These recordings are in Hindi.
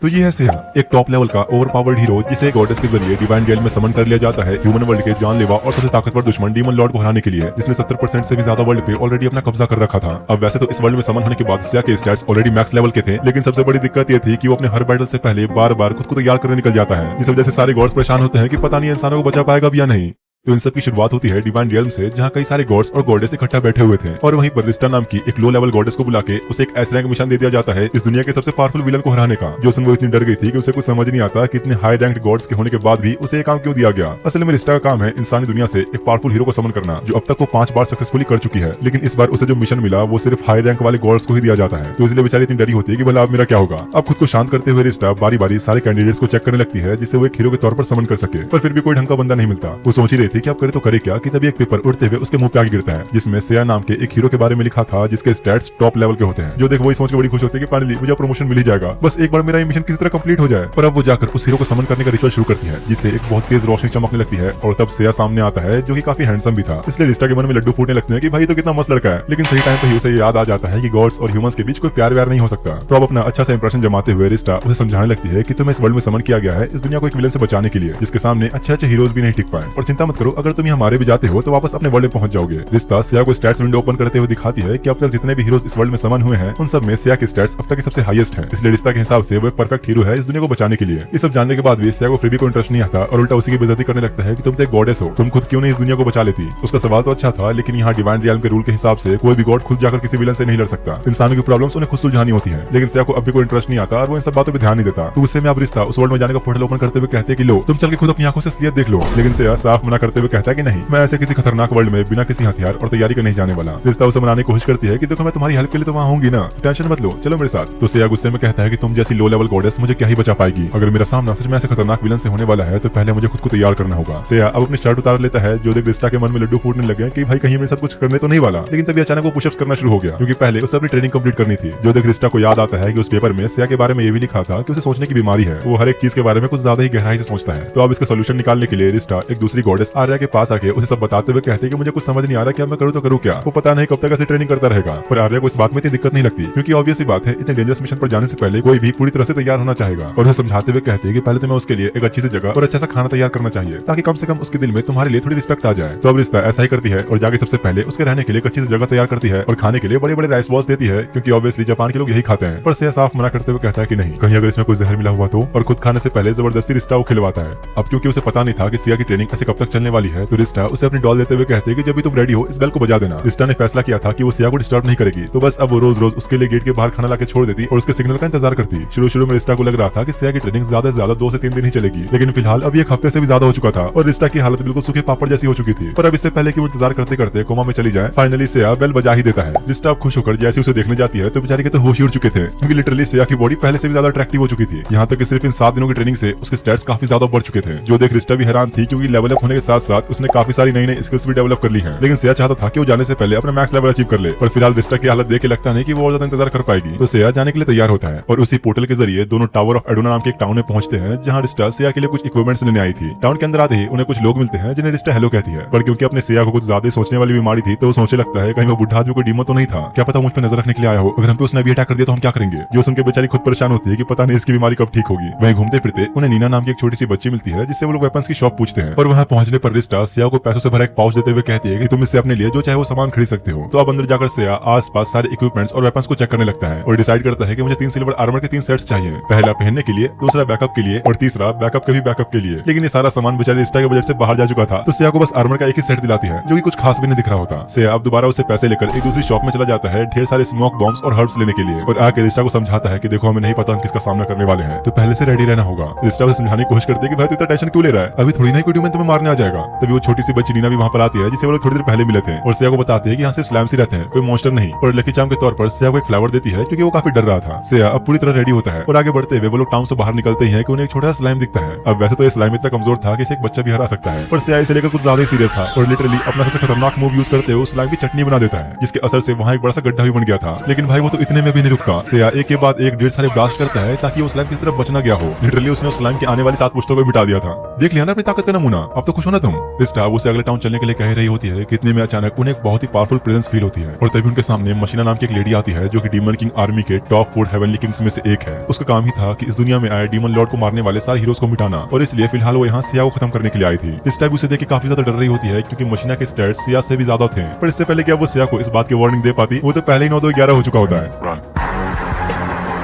तो ये है सिया, एक टॉप लेवल का ओवर पावर्ड हीरो जिसे गॉडेस के जरिए डिवाइन रियल में समन कर लिया जाता है ह्यूमन वर्ल्ड के जानलेवा और सबसे ताकतवर दुश्मन डीमन लॉर्ड को हराने के लिए, जिसने 70% से भी ज्यादा वर्ल्ड पे ऑलरेडी अपना कब्जा कर रखा था। अब वैसे तो इस वर्ल्ड में समन होने के बाद सिया के स्टैट्स ऑलरेडी मैक्स लेवल के थे, लेकिन सबसे बड़ी दिक्कत ये थी कि वो अपने हर बैटल से पहले बार बार खुद को तैयार करने निकल जाता है, जिस वजह से सारे गॉड्स परेशान होते हैं कि पता नहीं इंसानों को बचा पाएगा भी या नहीं। तो इन सब की शुरुआत होती है डिवाइन रियल्म से, जहाँ कई सारे गॉड्स और गॉडेस इकट्ठा बैठे हुए थे, और वहीं पर रिस्टा नाम की एक लो लेवल गॉडेस को बुला के उसे एक एस रैंक मिशन दे दिया जाता है इस दुनिया के सबसे पावरफुल विलन को हराने का, जो सुन वो इतनी डर गई थी कि उसे कुछ समझ नहीं आता कि इतने हाई रैंक गॉड्स के होने के बाद भी उसे ये काम क्यों दिया गया। असल में रिस्टा का काम है इंसानी दुनिया से एक पावरफुल हीरो को समन करना, जो अब तक वो 5 बार सक्सेसफुली कर चुकी है, लेकिन इस बार उसे जो मिशन मिला वो सिर्फ हाई रैंक वाले गॉड्स को ही दिया जाता है। तो इसलिए बेचारी इतनी डरी होती है कि भला अब मेरा क्या होगा। अब खुद को शांत करते हुए रिस्टा बारी बारी सारे कैंडिडेट्स को चेक करने लगती है, जिससे वो एक हीरो के तौर पर समन कर सके, पर फिर भी कोई ढंग का बंदा नहीं मिलता। वो सोच ही रही थी कि अब करे तो करे क्या, कि तभी एक पेपर उड़ते हुए उसके मुंह पे आगे गिरता है, जिसमें सिया नाम के एक हीरो के बारे में लिखा था जिसके स्टैट्स टॉप लेवल के होते हैं। जो देख वही सोच के बड़ी खुश होती है कि फाइनली मुझे प्रमोशन मिल ही जाएगा, बस एक बार मेरा ये मिशन किसी तरह कंप्लीट हो जाए। पर अब वो जाकर उस हीरो को समन करने का रिचुअल शुरू करती है, जिससे एक बहुत तेज रोशनी चमकने लगती है, और तब सिया सामने आता है जो कि काफी हैंडसम भी था। इसलिए रिस्टा के मन में लड्डू फूटने लगते हैं कि भाई तो कितना मस्त लड़का है। लेकिन सही टाइम पे ही उसे याद आ जाता है कि गॉड्स और ह्यूमंस के बीच कोई प्यार व्यार नहीं हो सकता। तो अब अपना अच्छा सा इंप्रेशन जमाते हुए रिस्टा उसे समझाने लगती है कि तुम्हें इस वर्ल्ड में समन किया गया है इस दुनिया को एक विलन से बचाने के लिए, जिसके सामने अच्छे अच्छे हीरोज भी नहीं टिक पाए। और चिंता मत करो, अगर तुम यहाँ मारे भी जाते हो तो वापस अपने वर्ल्ड में पहुंच जाओगे। रिस्ता सिया को स्टैट्स विंडो ओपन करते हुए दिखाती है कि अब तक जितने भी हीरोज इस वर्ल्ड में समन हुए हैं उन सब में सिया के स्टैट्स अब तक के सबसे हाईएस्ट हैं। इसलिए रिस्ता के हिसाब से वो एक परफेक्ट हीरो है इस दुनिया को बचाने के लिए। ये सब जानने के बाद भी सिया को फिर भी कोई इंटरेस्ट नहीं आता, और उल्टा उसी की बेइज्जती करने लगता है कि तुम तो एक गॉडेस हो, तुम खुद क्यों नहीं इस दुनिया को बचा लेती। उसका सवाल तो अच्छा था, लेकिन यहाँ डिवाइन रियल्म के रूल के हिसाब से कोई भी गॉड खुद जाकर किसी विलन से नहीं लड़ सकता। इंसानों की प्रॉब्लम्स उन्हें खुद सुलझानी होती है, लेकिन सिया को अब भी कोई इंटरेस्ट नहीं आता और वो इन सब बातों पर ध्यान नहीं देता। तो उससे में अब रिस्ता उस वर्ल्ड में जाने का पोर्टल ओपन करते हुए कहते हैं कि लो तुम चल के खुद अपनी आंखों से असलियत देख लो। लेकिन सिया साफ मना करते हुए कहता है कि नहीं, मैं ऐसे किसी खतरनाक वर्ल्ड में बिना किसी हथियार और तैयारी के नहीं जाने वाला। रिस्ता उसे मनाने की कोशिश करती है कि देखो मैं तुम्हारी हेल्प के लिए तो वहाँ होंगी ना, टेंशन मत लो, चलो मेरे साथ। तो सिया गुस्से में कहता है कि तुम जैसी लो लेवल गॉडेस मुझे क्या ही बचा पाएगी। अगर मेरा सामना सच में ऐसे खतरनाक विलन से होने वाला है तो पहले मुझे खुद को तैयार करना होगा। सिया अब अपनी शर्ट उतार लेता है, जो देख रिस्टा के मन में लड्डू फूटने लगे कि भाई कहीं मेरे साथ कुछ करने तो नहीं वाला। लेकिन तभी अचानक वो पुशअप्स करना शुरू हो गया, क्योंकि पहले उसे अपनी ट्रेनिंग कंप्लीट करनी थी। जो देख रिस्टा को याद आता है कि उस पेपर में सिया के बारे में ये भी लिखा था कि उसे सोचने की बीमारी है, वो हर एक चीज के बारे में कुछ ज्यादा ही गहराई से सोचता है। तो अब इसका सोल्यूशन निकालने के लिए रिस्टा एक दूसरी गॉडेस आर्या के पास आके उसे सब बताते हुए कहते हैं कि मुझे कुछ समझ नहीं आ रहा, क्या मैं करूँ तो करूँ क्या। वो पता नहीं कब तक ऐसे ट्रेनिंग करता रहेगा। पर आर्या को इस बात में इतनी दिक्कत नहीं लगती, क्योंकि ऑब्वियस सी बात है इतने डेंजरस मिशन पर जाने से पहले कोई भी पूरी तरह से तैयार होना चाहेगा। और उसे समझाते हुए कहते हैं कि पहले तुम्हें उसके लिए एक अच्छी सी जगह और अच्छा सा खाना तैयार करना चाहिए, ताकि कम से कम उसके दिल में तुम्हारे लिए थोड़ी रिस्पेक्ट आ जाए। तो अब रिश्ता ऐसा ही करती है और जाके सबसे पहले उसके रहने के लिए एक अच्छी सी जगह तैयार करती है और खाने के लिए बड़े बड़े राइस बॉल्स देती है, क्योंकि ऑब्वियसली जापान के लोग यही खाते हैं। पर सिया साफ मना करते हुए कहता है कि नहीं, कहीं अगर इसमें कोई जहर मिला हुआ तो। और खुद खाने से पहले जबरदस्ती रिस्टा को खिलवाता है। अब क्योंकि उसे पता नहीं था कि सिया की ट्रेनिंग ऐसे कब तक चलने वाली है, तो रिस्टा उसे अपनी डॉल देते हुए कहते हैं कि जब भी तुम रेडी हो इस बेल को बजा देना। रिस्टा ने फैसला किया था कि वो सिया को डिस्टर्ब नहीं करेगी, तो बस अब वो रोज रोज उसके लिए गेट के बाहर खाना लाके छोड़ देती और उसके सिग्नल का इंतजार करती। शुरू में रिस्टा को लग रहा था कि सिया की ट्रेनिंग ज्यादा से ज्यादा 2 से 3 दिन ही चलेगी, लेकिन फिलहाल अब 1 हफ्ते से भी ज्यादा हो चुका था और रिस्टा की हालत बिल्कुल सूखे पापड़ जैसी हो चुकी थी। पर अब इससे पहले कि वो इंतजार करते करते कोमा में चली जाए, फाइनली सिया बेल बजा ही देता है। रिस्टा खुश होकर जैसे उसे देखने जाती है तो बेचारी के तो होश ही उड़ चुके थे, क्योंकि लिटरली सिया की बॉडी पहले से भी ज्यादा अट्रैक्टिव हो चुकी थी। यहाँ तक कि सिर्फ इन 7 दिनों की ट्रेनिंग से उसके स्टैट्स काफी ज्यादा बढ़ चुके थे। जो देख रिस्टा भी हैरान थी, क्योंकि लेवल अप होने के साथ साथ उसने काफी सारी नई नई स्किल्स भी डेवलप कर ली है। लेकिन सिया चाहता था कि वो जाने से पहले अपना मैक्स लेवल अचीव कर ले, पर फिलहाल रिस्टा की हालत देख के लगता नहीं कि वो और ज्यादा इंतजार कर पाएगी। तो सिया जाने के लिए तैयार होता है और उसी पोर्टल के जरिए दोनों टावर ऑफ एडोना नाम के एक टाउन में पहुंचते हैं, जहाँ रिस्टा सिया के लिए कुछ इक्विपमेंट्स लेने आई थी। टाउन के अंदर आते ही उन्हें कुछ लोग मिलते हैं जिन्हें रिस्टा हेलो कहती है, पर क्योंकि अपने सिया को कुछ ज्यादा सोचने वाली बीमारी थी तो वो सोचने लगता है कहीं वो बुढ़ा आदमी को डीमो तो नहीं था, क्या पता मुझ पर नजर रखने के लिए आया हो, अगर हम पे उसने भी अटैक कर दिया तो हम क्या करेंगे। जो सुनकर बेचारी खुद परेशान होती है कि पता नहीं इसकी बीमारी कब ठीक होगी। वहीं घूमते फिरते उन्हें नीना नाम की एक छोटी सी बच्ची मिलती है, जिससे वो लोग वेपन्स की शॉप पूछते हैं। और वहाँ पहुंचने पर रिस्टा सिया को पैसों से भरा एक पाउच देते हुए कहती है कि तुम इससे अपने लिए जो चाहे वो सामान खरीद सकते हो। तो अब अंदर जाकर सिया आसपास सारे इक्विपमेंट्स और वेपन्स को चेक करने लगता है और डिसाइड करता है कि मुझे 3 सिल्वर आर्मर के 3 सेट्स चाहिए, पहला पहनने के लिए, दूसरा बैकअप के लिए और तीसरा बैकअप के भी बैकअप के लिए। लेकिन ये सारा सामान बेचारी रिस्टा के बजट से बाहर जा चुका था, तो सिया को बस आर्मर का एक ही सेट दिलाती है, जो कि कुछ खास भी नहीं दिख रहा होता। सिया अब दोबारा उसे पैसे लेकर एक दूसरी शॉप में चला जाता है ढेर सारे स्मोक बॉम्ब्स और हर्ब्स लेने के लिए, और आके रिस्टा को समझाता है कि देखो हमें नहीं पता हम किसका सामना करने वाले हैं, तो पहले से रेडी रहना होगा। रिस्टा उसे समझाने की कोशिश करती है कि भाई तू इतना टेंशन क्यों ले रहा है, अभी थोड़ी ना कोई ह्यूमन तुम्हें मारने आ जाएगा। तभी वो छोटी सी बच्ची नीना भी वहाँ पर आती है, जिसे वो लोग थोड़ी देर पहले मिले थे, और सिया को बताते हैं कि यहाँ सिर्फ स्लैम्स ही रहते हैं, कोई मॉन्स्टर नहीं। और लकी चार्म के तौर पर सिया को एक फ्लावर देती है, क्योंकि वो काफी डर रहा था। सिया अब पूरी तरह रेडी होता है और आगे बढ़ते हुए वो लोग टाउन से बाहर निकलते ही हैं कि उन्हें एक छोटा सा स्लाइम दिखता है। अब वैसे तो ये स्लाइम इतना कमजोर था कि इसे एक बच्चा भी हरा सकता है, पर सिया इसे लेकर कुछ ज्यादा ही सीरियस था और लिटरली अपना सबसे खतरनाक मूव यूज करते हुए उस स्लाइम की चटनी बना देता है, जिसके असर से वहाँ एक बड़ा सा गड्ढा भी बन गया था। लेकिन भाई वो तो इतने में भी नहीं रुकता। सिया एक के बाद एक ढेर सारे ब्लास्ट करता है ताकि वो स्लाइम किसी तरफ बच ना गया हो। लिटरली उसने उस स्लाइम के आने वाली 7 पुश्तों को मिटा दिया था। देख लिया ना अपनी ताकत का नमूना, अब तो खुश होना तुम। तुम? रिस्टा उसे अगले टाउन चलने के लिए कह रही होती है कि इतने में अचानक उन्हें एक बहुत ही पावरफुल प्रेजेंस फील होती है और तभी उनके सामने मशीना नाम की एक लेडी आती है जो कि डीमन किंग आर्मी के टॉप 4 हेवनली किंग्स में से एक है। उसका काम ही था कि इस दुनिया में आए डीमन लॉर्ड को मारने वाले सारे हीरोज को मिटाना और इसलिए फिलहाल वो यहाँ सिया को खत्म करने के लिए आई थी। इस टाइम उसे देख के काफी ज्यादा डर रही होती है क्योंकि मशीना के स्टैट्स सिया से भी ज्यादा थे, पर इससे पहले क्या वो सिया को इस बात की वार्निंग दे पाती, वो तो पहले ही 9-2-11 हो चुका होता है।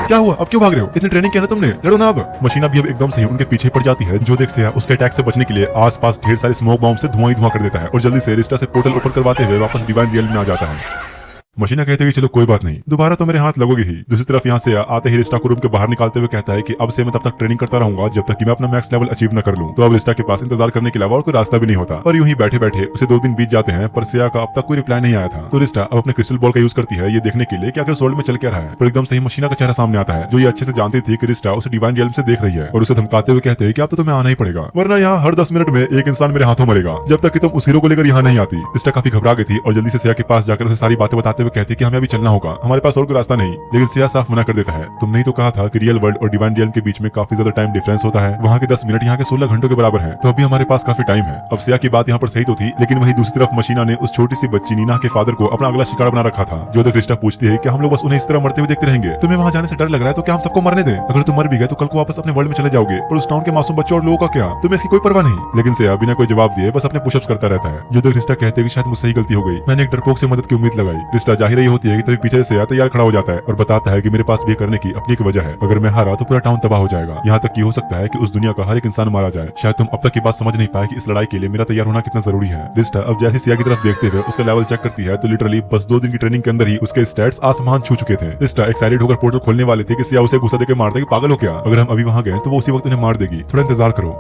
क्या हुआ? अब क्यों भाग रहे हो? इतनी ट्रेनिंग किया ना तुमने, लड़ो ना अब। मशीना भी अब एकदम से उनके पीछे पड़ जाती है जो देख सिया उसके अटैक से बचने के लिए आसपास ढेर सारे स्मोक बॉम्ब से धुआं ही धुआं कर देता है और जल्दी से रिस्टा से पोर्टल ओपन करवाते हुए वापस डिवाइन रियल में आ जाता है। मशीना कहते हैं कि चलो कोई बात नहीं, दोबारा तो मेरे हाथ लगोगे ही। दूसरी तरफ यहाँ से आते ही रिस्टा को रूम के बाहर निकालते हुए कहता है कि अब से मैं तब तक ट्रेनिंग करता रहूंगा जब तक कि मैं अपना मैक्स लेवल अचीव न कर लूं। तो अब रिस्टा के पास इंतजार करने के अलावा और कोई रास्ता भी नहीं होता और यूं ही बैठे बैठे उसे 2 दिन बीत जाते हैं पर सिया का अब तक कोई रिप्लाई नहीं आया था। तो रिस्टा अब अपने क्रिस्टल बॉल का यूज करती है ये देखने के लिए कि आखिर सोल्ड में चल क्या रहा है। पर एकदम से ही मशीना का चेहरा सामने आता है जो ये अच्छे से जानती थी कि रिस्टा उसे डिवाइन रियल्म से देख रही है और उसे धमकाते हुए कहते हैं कि अब तो तुम्हें आना ही पड़ेगा वरना यहाँ हर 10 मिनट में एक इंसान मेरे हाथों मरेगा जब तक कि तुम उस हीरो को लेकर यहाँ नहीं आती। रिस्टा काफी घबरा गई थी और जल्दी से सिया के पास जाकर उसे सारी बातें बताते हुए कहती कि हमें अभी चलना होगा, हमारे पास और कोई रास्ता नहीं। लेकिन सिया साफ मना कर देता है, तुमने ही तो कहा था कि रियल वर्ल्ड और डिवाइन रियल्म के बीच में काफी ज्यादा टाइम डिफरेंस होता है, वहाँ के 10 मिनट यहाँ के 16 घंटों के बराबर है, तो अभी हमारे पास काफी टाइम है। अब सिया की बात यहाँ पर सही तो थी लेकिन वही दूसरी तरफ मशीना ने उस छोटी सी बच्ची नीना के फादर को अपना अगला शिकार बना रखा था। जो देख रिस्टा पूछती है कि हम लोग बस उन्हें इस तरह मरते हुए देखते रहेंगे, तुम्हें वहाँ जाने से डर लग रहा है तो क्या हम सबको मरने दें? अगर तुम मर भी गए तो कल को वापस अपने वर्ल्ड में चले जाओगे और उस टाउन के मासूम बच्चों और लोगों का क्या? तुम्हें इसकी कोई परवाह नहीं। लेकिन सिया बिना कोई जवाब दिए बस अपने पुशअप्स करता रहता है। जो देख रिस्टा कहते हैं कि शायद मुझसे ही गलती हो गई, मैंने एक डरपोक से मदद की उम्मीद लगाई। रिस्टा जा ही रही होती है कि तभी पीछे से तैयार खड़ा हो जाता है और बताता है कि मेरे पास भी करने की अपनी एक वजह है, अगर मैं हारा तो पूरा टाउन तबाह हो जाएगा, यहाँ तक कि हो सकता है कि उस दुनिया का हर एक इंसान मारा जाए। शायद तुम अब तक की बात समझ नहीं पाए कि इस लड़ाई के लिए मेरा तैयार होना कितना जरूरी है। रिस्टा अब जैसे सिया की तरफ देखते हुए उसका लेवल चेक करती है तो लिटरली बस 2 दिन की ट्रेनिंग के अंदर ही उसके स्टैट्स आसमान छू चुके थे। रिस्टा एक्साइटेड होकर पोर्टल खोलने वाले थे कि सिया उसे गुस्सा देकर मारता है कि पागल हो क्या, अगर हम अभी वहाँ गए तो वो उसी वक्त उन्हें मार देगी, थोड़ा इंतजार करो।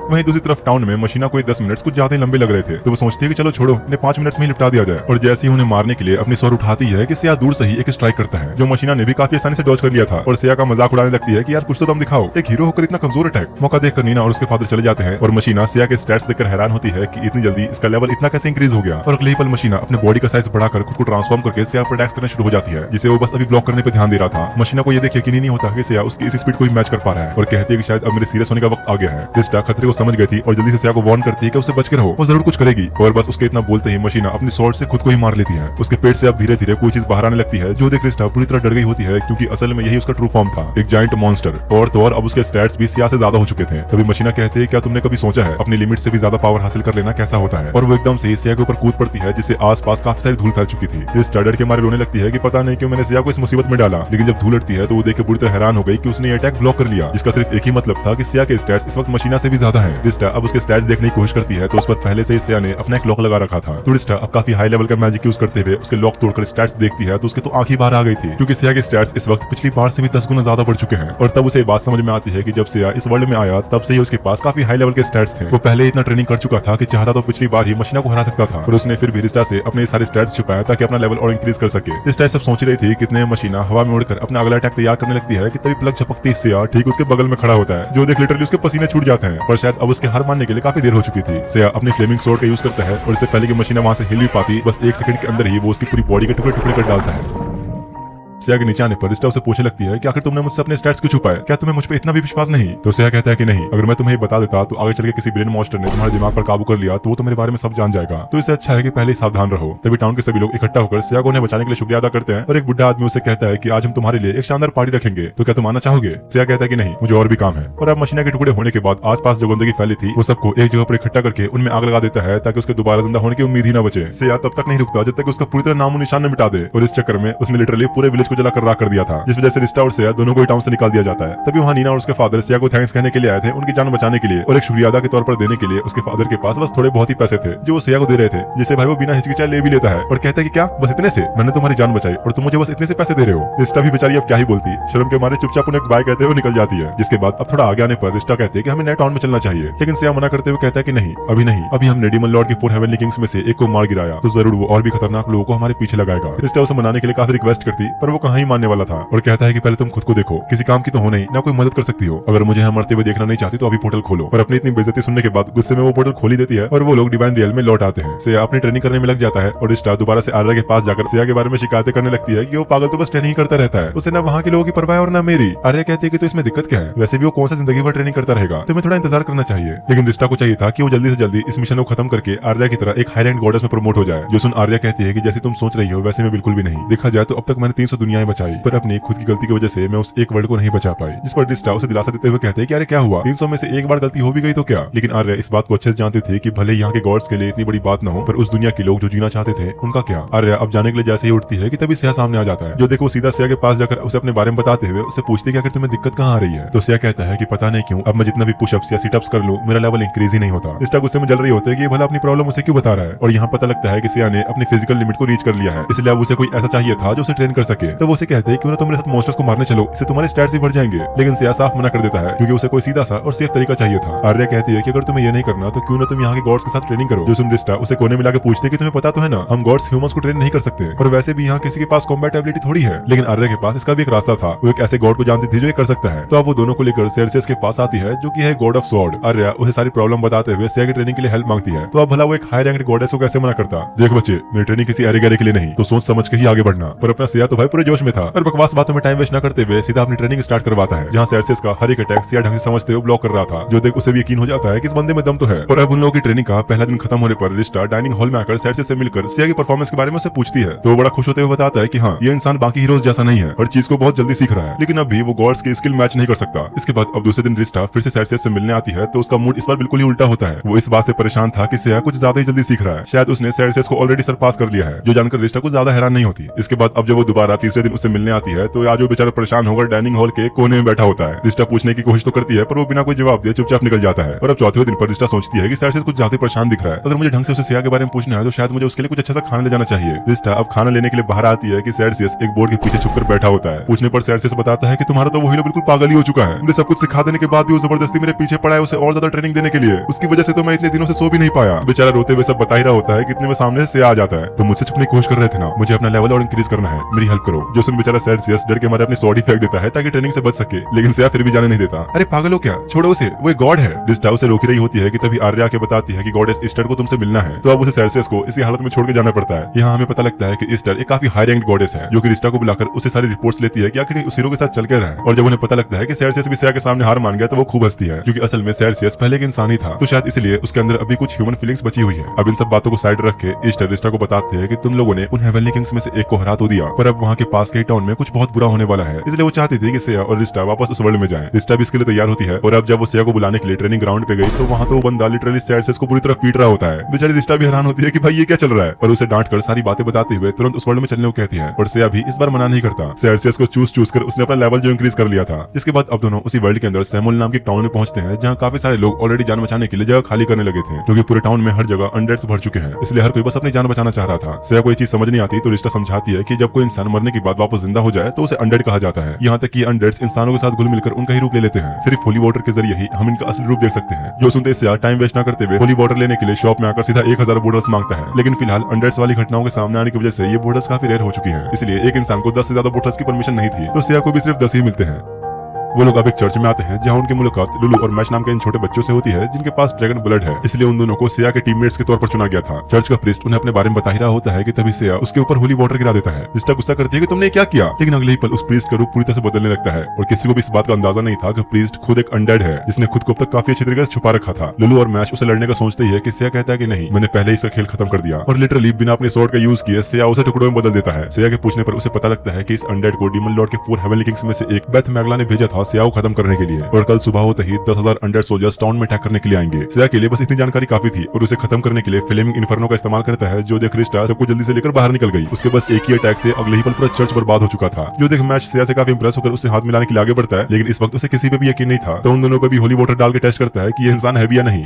वहीं दूसरी तरफ टाउन में मशीना को 10 मिनट कुछ ज्यादा ही लंबे लग रहे थे तो वो सोचती है कि चलो छोड़ो इन्हें 5 मिनट में ही निपटा दिया जाए और जैसे ही उन्हें मारने के लिए अपनी स्वॉर्ड उठाती है कि सिया दूर से ही एक स्ट्राइक करता है जो मशीना ने भी काफी आसानी से डॉज कर लिया था और सिया का मजाक उड़ाने लगती है कि यार कुछ तो दम दिखाओ, एक हीरो होकर इतना कमजोर अटैक। मौका देखकर नीना और उसके फादर चले जाते हैं और मशीना सिया के स्टैट्स देखकर हैरान होती है कि इतनी जल्दी इसका लेवल इतना कैसे इंक्रीज हो गया और अगले ही पल मशीना अपने बॉडी का साइज बढ़ाकर खुद को ट्रांसफॉर्म करके सिया पर अटैक्स करना शुरू हो जाती है जिसे वो बस अभी ब्लॉक करने पर ध्यान दे रहा था। मशीना को यह देख यकीन नहीं होता कि सिया उसकी इस स्पीड को ही मैच कर पा रहा है और कहती है कि शायद अब मेरे सीरियस होने का वक्त आ गया है। रिस्टा खतरे को समझ गई थी और जल्दी से सिया को वार्न करती है कि उससे बच के रहो, वो जरूर कुछ करेगी और बस उसके इतना बोलते ही मशीना अपनी स्वॉर्ड से खुद को ही मार लेती है। उसके पेट से अब धीरे धीरे कोई चीज बाहर आने लगती है जो देख रिस्टा पूरी तरह डर गई होती है क्योंकि असल में यही उसका ट्रू फॉर्म था, एक जायंट मॉन्स्टर और तो और अब उसके स्टैट्स भी सिया से ज्यादा हो चुके थे। तभी मशीना कहते हैं क्या तुमने कभी सोचा है अपनी लिमिट से भी ज्यादा पावर हासिल कर लेना कैसा होता है, और वो एकदम से सिया के ऊपर कूद पड़ती है जिससे आसपास काफी सारी धूल फैल चुकी थी। रिस्टा डर के मारे रोने लगती है कि पता नहीं क्यों मैंने सिया को इस मुसीबत में डाला, लेकिन जब धूल उड़ती है तो वो देख के बुरी तरह हैरान हो गई कि उसने अटैक ब्लॉक कर लिया जिसका सिर्फ एक ही मतलब था कि सिया के स्टैट्स इस वक्त मशीना से भी ज्यादा है। रिस्टा अब उसके स्टैट्स देखने की कोशिश करती है तो उस पर पहले से सिया ने अपना एक लॉक लगा रखा था। तो रिस्टा अब काफी हाई लेवल का मैजिक यूज करते हुए उसके लॉक तोड़कर स्टैट्स देखती है तो उसके तो आंखें बाहर आ गई थी क्योंकि सिया के स्टैट्स इस वक्त पिछली बार से भी 10 गुना ज्यादा बढ़ चुके हैं। और तब उसे बात समझ में आती है कि जब सिया इस वर्ल्ड में आया तब से ही उसके पास काफी हाई लेवल के स्टैट्स थे। वो पहले इतना ट्रेनिंग कर चुका था कि चाहता तो पिछली बार ही मशीना को हरा सकता था और उसने फिर भी रिस्टा से अपने सारे स्टैट्स छुपाया ताकि अपना लेवल और इंक्रीज कर सके। रिस्टा सब सोच रही थी कितने मशीना हवा में उड़कर अपना अगला अटैक तैयार करने लगती है कि तभी प्लग झपकती सिया ठीक उसके बगल में खड़ा होता है जो देख लिटरली उसके पसीने छूट जाते हैं, पर शायद अब उसके हार मानने के लिए काफी देर हो चुकी थी। सिया अपनी फ्लेमिंग स्वॉर्ड का यूज करता है और इससे पहले कि मशीना वहां से हिल भी पाती बस 1 सेकंड के अंदर ही वो उसकी पूरी बॉडी के टुकड़े टुकड़े कर डालता है। सिया के नीचे आने पर रिस्टा उसे पूछने लगती है कि आखिर तुमने मुझसे अपने स्टैट्स क्यों छुपाए, क्या तुम्हें मुझ पे इतना भी विश्वास नहीं? तो सिया कहता है कि नहीं, अगर मैं तुम्हें बता देता तो आगे चल के किसी ब्रेन मॉन्स्टर ने तुम्हारे दिमाग पर काबू कर लिया तो वो तो मेरे बारे में सब जान जाएगा, तो इससे अच्छा है कि पहले ही सावधान रहो। तभी टाउन के सभी लोग इकट्ठा होकर सिया को उन्हें बचाने के लिए शुक्रिया अदा करते हैं और एक बुढ़ा आदमी उसे कहता है कि आज हम तुम्हारे लिए एक शानदार पार्टी रखेंगे, तो क्या तुम आना चाहोगे? सिया कहता है कि नहीं, मुझे और भी काम है। और अब मशीना के टुकड़े होने के बाद आसपास जो गंदगी फैली थी वो सबको एक जगह पर इकट्ठा करके उनमें आग लगा देता है ताकि उसके दोबारा जिंदा होने की उम्मीद ही न बचे। सिया तब तक नहीं रुकता जब तक उसका पूरी तरह नामो निशान न मिटा दे और इस चक्कर में उसने लिटरली पूरे विलेज को जलाकर राख कर दिया था जिस वजह से रिस्टा और सिया दोनों को टाउन से निकाल दिया जाता है। तभी वहाँ नीना और उसके फादर सिया को थैंक्स कहने के लिए आए थे उनकी जान बचाने के लिए और एक शुक्रिया अदा के तौर पर देने के लिए उसके फादर के पास बस थोड़े बहुत ही पैसे थे जो वो सिया को दे रहे थे, जिसे भाई वो बिना हिचकिचाए ले भी लेता है और कहता है कि क्या बस इतने से मैंने तुम्हारी जान बचाई और तुम मुझे बस इतने से पैसे दे रहे हो। रिस्टा भी बेचारी अब क्या ही बोलती, शर्म के मारे चुपचाप उन्हें बाय कहते हुए निकल जाती है। जिसके बाद अब थोड़ा आगे आने पर रिस्टा कहते हैं कि हमें नए टाउन में चलना चाहिए, लेकिन सिया मना करते हुए कहता है कि नहीं, अभी नहीं, अभी हमने डीमन लॉर्ड के 4 हेवनली किंग्स में से एक को मार गिराया तो जरूर वो और भी खतरनाक लोगों को हमारे पीछे लगाएगा। रिस्टा उसे मनाने के लिए काफी रिक्वेस्ट करती पर वो कहाँ ही मानने वाला था और कहता है कि पहले तुम खुद को देखो, किसी काम की तो हो नहीं, ना कोई मदद कर सकती हो। अगर मुझे यहाँ मरते हुए देखना नहीं चाहती तो अभी पोर्टल खोलो। और अपनी इतनी बेइज्जती सुनने के बाद गुस्से में वो पोर्टल खोली देती है और वो लोग डिवाइन रियल में लौट आते हैं। सिया अपनी ट्रेनिंग करने में लग जाता है और रिश्ता दोबारा से आर्या के पास जाकर सिया के बारे में शिकायतें करने लगती है कि वो पागल तो बस ट्रेनिंग करता रहता है, उसे ना वहाँ के लोगों की परवाह और ना मेरी। आर्या कहती है कि तो इसमें दिक्कत क्या है, वैसे भी वो कौन सा जिंदगी भर ट्रेनिंग करता रहेगा, तुम्हें थोड़ा इंतजार करना चाहिए। लेकिन रिश्ता को चाहिए था कि वो जल्दी से जल्दी इस मिशन को खत्म करके आर्या की तरह एक हाई रैंक गॉडेस में प्रमोट हो जाए। जो सुन आर्या कहती है कि जैसे तुम सोच रही हो वैसे में बिल्कुल भी नहीं। देखा जाए तो अब तक मैंने 300 दुनियाएं बचाई, पर अपनी खुद की गलती की वजह से मैं उस एक वर्ल्ड को नहीं बचा पाई। जिस पर रिश्ता उसे दिलासा देते हुए कहते हैं कि अरे क्या हुआ, 300 में से एक बार गलती हो भी गई तो क्या। लेकिन आर्या इस बात को अच्छे से जानते थे कि भले यहाँ के गॉड्स के लिए इतनी बड़ी बात न हो, पर उस दुनिया के लोग जो जीना चाहते थे उनका क्या। आर्या अब जाने के लिए जैसे ही उठती है कि तभी सिया सामने आ जाता है, जो देखो सीधा सिया के पास जाकर उसे अपने बारे में बताते हुए उससे पूछती है कि आखिर तुम्हें दिक्कत कहाँ आ रही है। तो सिया कहता है कि पता नहीं क्यों अब मैं जितना भी पुशअप्स या सिटअप्स कर लूं मेरा लेवल इंक्रीज ही नहीं होता। रिश्ता गुस्से में जल रही होती है कि भला अपनी प्रॉब्लम उसे क्यों बता रहा है। और यहाँ पता लगता है कि सिया ने अपनी फिजिकल लिमिट को रीच कर लिया है, इसलिए अब उसे कोई ऐसा चाहिए था जो उसे ट्रेन कर सके। तो वो उसे कहते हैं क्यों ना तुम मेरे साथ मॉन्स्टर्स को मारने चलो, इससे तुम्हारे स्टैट्स भी बढ़ जाएंगे। लेकिन सिया साफ मना कर देता है क्योंकि उसे कोई सीधा सा और सेफ तरीका चाहिए था। आर्या कहती है कि अगर तुम्हें ये नहीं करना तो क्यों ना तुम यहाँ के गॉड्स के साथ ट्रेनिंग करो। जो सुन रिश्ता उसे कोने में लाके पूछते कि तुम्हें पता तो है ना हम गॉड्स ह्यूमंस को ट्रेन नहीं कर सकते, और वैसे भी यहाँ किसी के पास कॉम्बैट एबिलिटी थोड़ी है। लेकिन आर्या के पास इसका भी एक रास्ता था, वो एक ऐसे गॉड को जानती थी जो ये कर सकता है। तो अब वो दोनों को लेकर सेर्सियस के पास आती है जो कि है गॉड ऑफ स्वॉर्ड। आर्या उसे सारी प्रॉब्लम बताते हुए सिया की ट्रेनिंग के लिए हेल्प मांगती है। तो अब भला वो एक हाई रैंक्ड गॉडेस को कैसे मना करता। देख बच्चे, मेरी ट्रेनिंग किसी अरे गरे के लिए नहीं, तो सोच समझ के ही आगे बढ़ना। पर अपना सिया तो भाई पूरे जोश में था और बकवास बातों में टाइम वेस्ट न करते हुए सीधा अपनी ट्रेनिंग स्टार्ट करवाता है, जहाँ सेर्सियस का हर एक अटैक सिया ढंग से समझते हुए ब्लॉक कर रहा था। जो देख उसे भी यकीन हो जाता है कि इस बंदे में दम तो है। और अब उन लोगों की ट्रेनिंग का पहला दिन खत्म होने पर रिश्ता डाइनिंग हॉल में आकर सेर्सियस से मिलकर सिया की परफॉर्मेंस के बारे में उसे पूछती है। तो वो बड़ा खुश होते हुए बताता है कि हाँ ये इंसान बाकी हीरोज जैसा नहीं है और चीज को बहुत जल्दी सीख रहा है, लेकिन अभी वो गॉड्स की स्किल मैच नहीं कर सकता। इसके बाद अब दूसरे दिन रिश्ता फिर से सेर्सियस से मिलने आती है तो उसका मूड इस बार बिल्कुल ही उल्टा होता है। वो इस बात से परेशान था कि सिया कुछ ज्यादा ही जल्दी सीख रहा है, शायद उसने सेर्सियस को ऑलरेडी सरपास कर लिया है, जो जानकर रिश्ता कुछ ज्यादा हैरान नहीं होती। इसके बाद अब जब वो दोबारा तीसरे दिन उससे मिलने आती है तो आज वो बेचारा परेशान होकर डाइनिंग हॉल के कोने में बैठा होता है। रिश्ता पूछने की कोशिश तो करती है पर वो बिना कोई जवाब दिए चुपचाप निकल जाता है। और अब चौथे दिन पर रिश्ता सोचती है कि सेर्सियस कुछ ज्यादा परेशान दिख रहा है, अगर मुझे ढंग से उसे सिया के बारे में पूछना है तो शायद मुझे उसके लिए कुछ अच्छा सा खाना ले जाना चाहिए। रिश्ता अब खाना लेने के लिए बाहर आती है कि सेर्सियस एक बोर्ड के पीछे छुपकर बैठा होता है। पूछने पर सेर्सियस बताता है कि तुम्हारा तो वो हीरो बिल्कुल पागल ही हो चुका है, मुझे सब कुछ सिखा देने के बाद भी वो जबरदस्ती मेरे पीछे पड़ा है उसे और ज्यादा ट्रेनिंग देने के लिए, उसकी वजह से तो मैं इतने दिनों से सो भी नहीं पाया। बेचारा रोते हुए सब बता ही रहा होता है कि इतने में सामने से आ जाता है। तो मुझसे छुपने की कोशिश कर रहे थे ना, मुझे अपना लेवल और इंक्रीज करना है, मेरी हेल्प करो। जो सुन बेचारा सेर्सियस डर के मारे अपनी स्वॉर्ड ही फेंक देता है ताकि ट्रेनिंग से बच सके, लेकिन सिया फिर भी जाने नहीं देता। अरे पागल हो क्या, छोड़ो उसे, वो एक गॉड है। रिश्ता उसे रोकी रही होती है कि तभी आर्या के बताती है कि गॉडेस ईस्टर को तुमसे मिलना है। तो अब उसे सेर्सियस को इसी हालत में छोड़ के जाना पड़ता है। यहाँ हमें पता लगता है कि ईस्टर एक काफी हाई रैंक्ड गॉडेस है जो कि रिश्ता को बुलाकर उसे सारी रिपोर्ट्स लेती है कि आखिर उस हीरो के साथ चल के रहा है। और जब उन्हें पता लगता है कि सेर्सियस भी सिया के सामने हार मान गया तो वो खूब हंसती है, क्योंकि असल में सेर्सियस पहले एक इंसान ही था, तो शायद इसलिए उसके अंदर अभी कुछ ह्यूमन फीलिंग्स बची हुई है। अब इन सब बातों को साइड रख के ईस्टर रिश्ता को बताते हैं कि तुम लोगों ने उन हेवनली किंग्स में से एक को हरा तो दिया, पर अब वहाँ के पास के टाउन में कुछ बहुत बुरा होने वाला है, इसलिए वो चाहती थी कि सिया और रिश्ता वापस उस वर्ल्ड में जाए। रिश्ता भी इसके लिए तैयार होती है और अब जब वो सिया को बुलाने के लिए ट्रेनिंग ग्राउंड पे गई तो वहाँ तो वो बंदा लिटरली सेर्सियस को पूरी तरह पीट रहा होता है। बेचारी रिश्ता भी हैरान होती है कि भाई ये क्या चल रहा है, और उसे डांट कर सारी बातें बताते हुए तुरंत उस वर्ल्ड में चलने को कहती है। और सिया भी इस बार मना नहीं करता, सेर्सियस को चूस कर उसने अपना लेवल जो इंक्रीज कर लिया था। जिसके बाद अब दोनों उसी वर्ल्ड के अंदर सैमुल नाम के टाउन में पहुंचते हैं, जहाँ काफी सारे लोग ऑलरेडी जान बचाने के लिए जगह खाली करने लगे थे, क्योंकि पूरे टाउन में हर जगह अनडेड्स भर चुके हैं, इसलिए हर कोई बस अपनी जान बचाना चाह रहा था। सिया को ये चीज समझ नहीं आती तो रिश्ता समझाती है कि जब कोई इंसान मरने के बाद वापस जिंदा हो जाए तो उसे अनडेड कहा जाता है। यहाँ तक कि अनडेड्स इंसानों के साथ घुल मिलकर उनका ही रूप ले लेते हैं, सिर्फ होली वाटर के जरिए ही हम इनका असली रूप देख सकते हैं। जो सुनते सिया टाइम वेस्ट न करते हुए होली वाटर लेने के लिए शॉप में आकर सीधा 1000 बोटल्स मांगता है, लेकिन फिलहाल अनडेड्स वाली घटनाओं के सामने आने की वजह से ये बोटल्स काफी रेयर हो चुकी हैं, इसलिए एक इंसान को 10 से ज्यादा बोटल्स की परमिशन नहीं थी, तो सिया को भी सिर्फ 10 ही मिलते हैं। वो लोग अब एक चर्च में आते हैं जहाँ उनकी मुलाकात लुलू और मैश नाम के इन छोटे बच्चों से होती है जिनके पास ड्रैगन ब्लड है, इसलिए उन दोनों को सिया के टीममेट्स के तौर पर चुना गया था। चर्च का प्रीस्ट उन्हें अपने बारे में बता ही रहा होता है कि तभी सिया उसके ऊपर होली वाटर गिरा देता है। रिश्ता गुस्सा करती है कि तुमने क्या किया, लेकिन अगले ही पल उस प्रीस्ट का रूप पूरी तरह से बदलने लगता है और किसी को भी इस बात का अंदाजा नहीं था कि प्रीस्ट खुद एक अनडेड है जिसने खुद को अब तक काफी अच्छी तरीके से छुपा रखा था। लुलू और मैश उसे लड़ने का सोचते ही है कि सिया कहता है कि नहीं, मैंने पहले ही इसका खेल खत्म कर दिया, और लिटरली बिना अपने स्वॉर्ड का यूज किए सिया उसे टुकड़ों में बदल देता है। सिया के पूछने पर उसे पता लगता है कि इस अनडेड को डीमन लॉर्ड के 4 हेवनली किंग्स में से एक बेथ मैगला ने भेजा था सिया को खत्म करने के लिए, और कल सुबह होते ही 10,000 अनडेड सोल्जर्स टाउन में अटैक करने के लिए आएंगे। सिया के लिए बस इतनी जानकारी काफी थी और उसे खत्म करने के लिए फ्लेमिंग इन्फर्नो का इस्तेमाल करता है, जो देख रिश्ता सबको जल्दी से लेकर बाहर निकल गई। उसके बस एक ही अटैक से अगले ही पल पूरा चर्च बर्बाद हो चुका था। जो देख मैच सिया से काफी इंप्रेस होकर उससे हाथ मिलाने के लिए आगे बढ़ता है, लेकिन इस वक्त उसे किसी पे भी यकीन नहीं था, तो उन दोनों को भी होली वाटर डाल के टेस्ट करता है कि ये इंसान है भी या नहीं।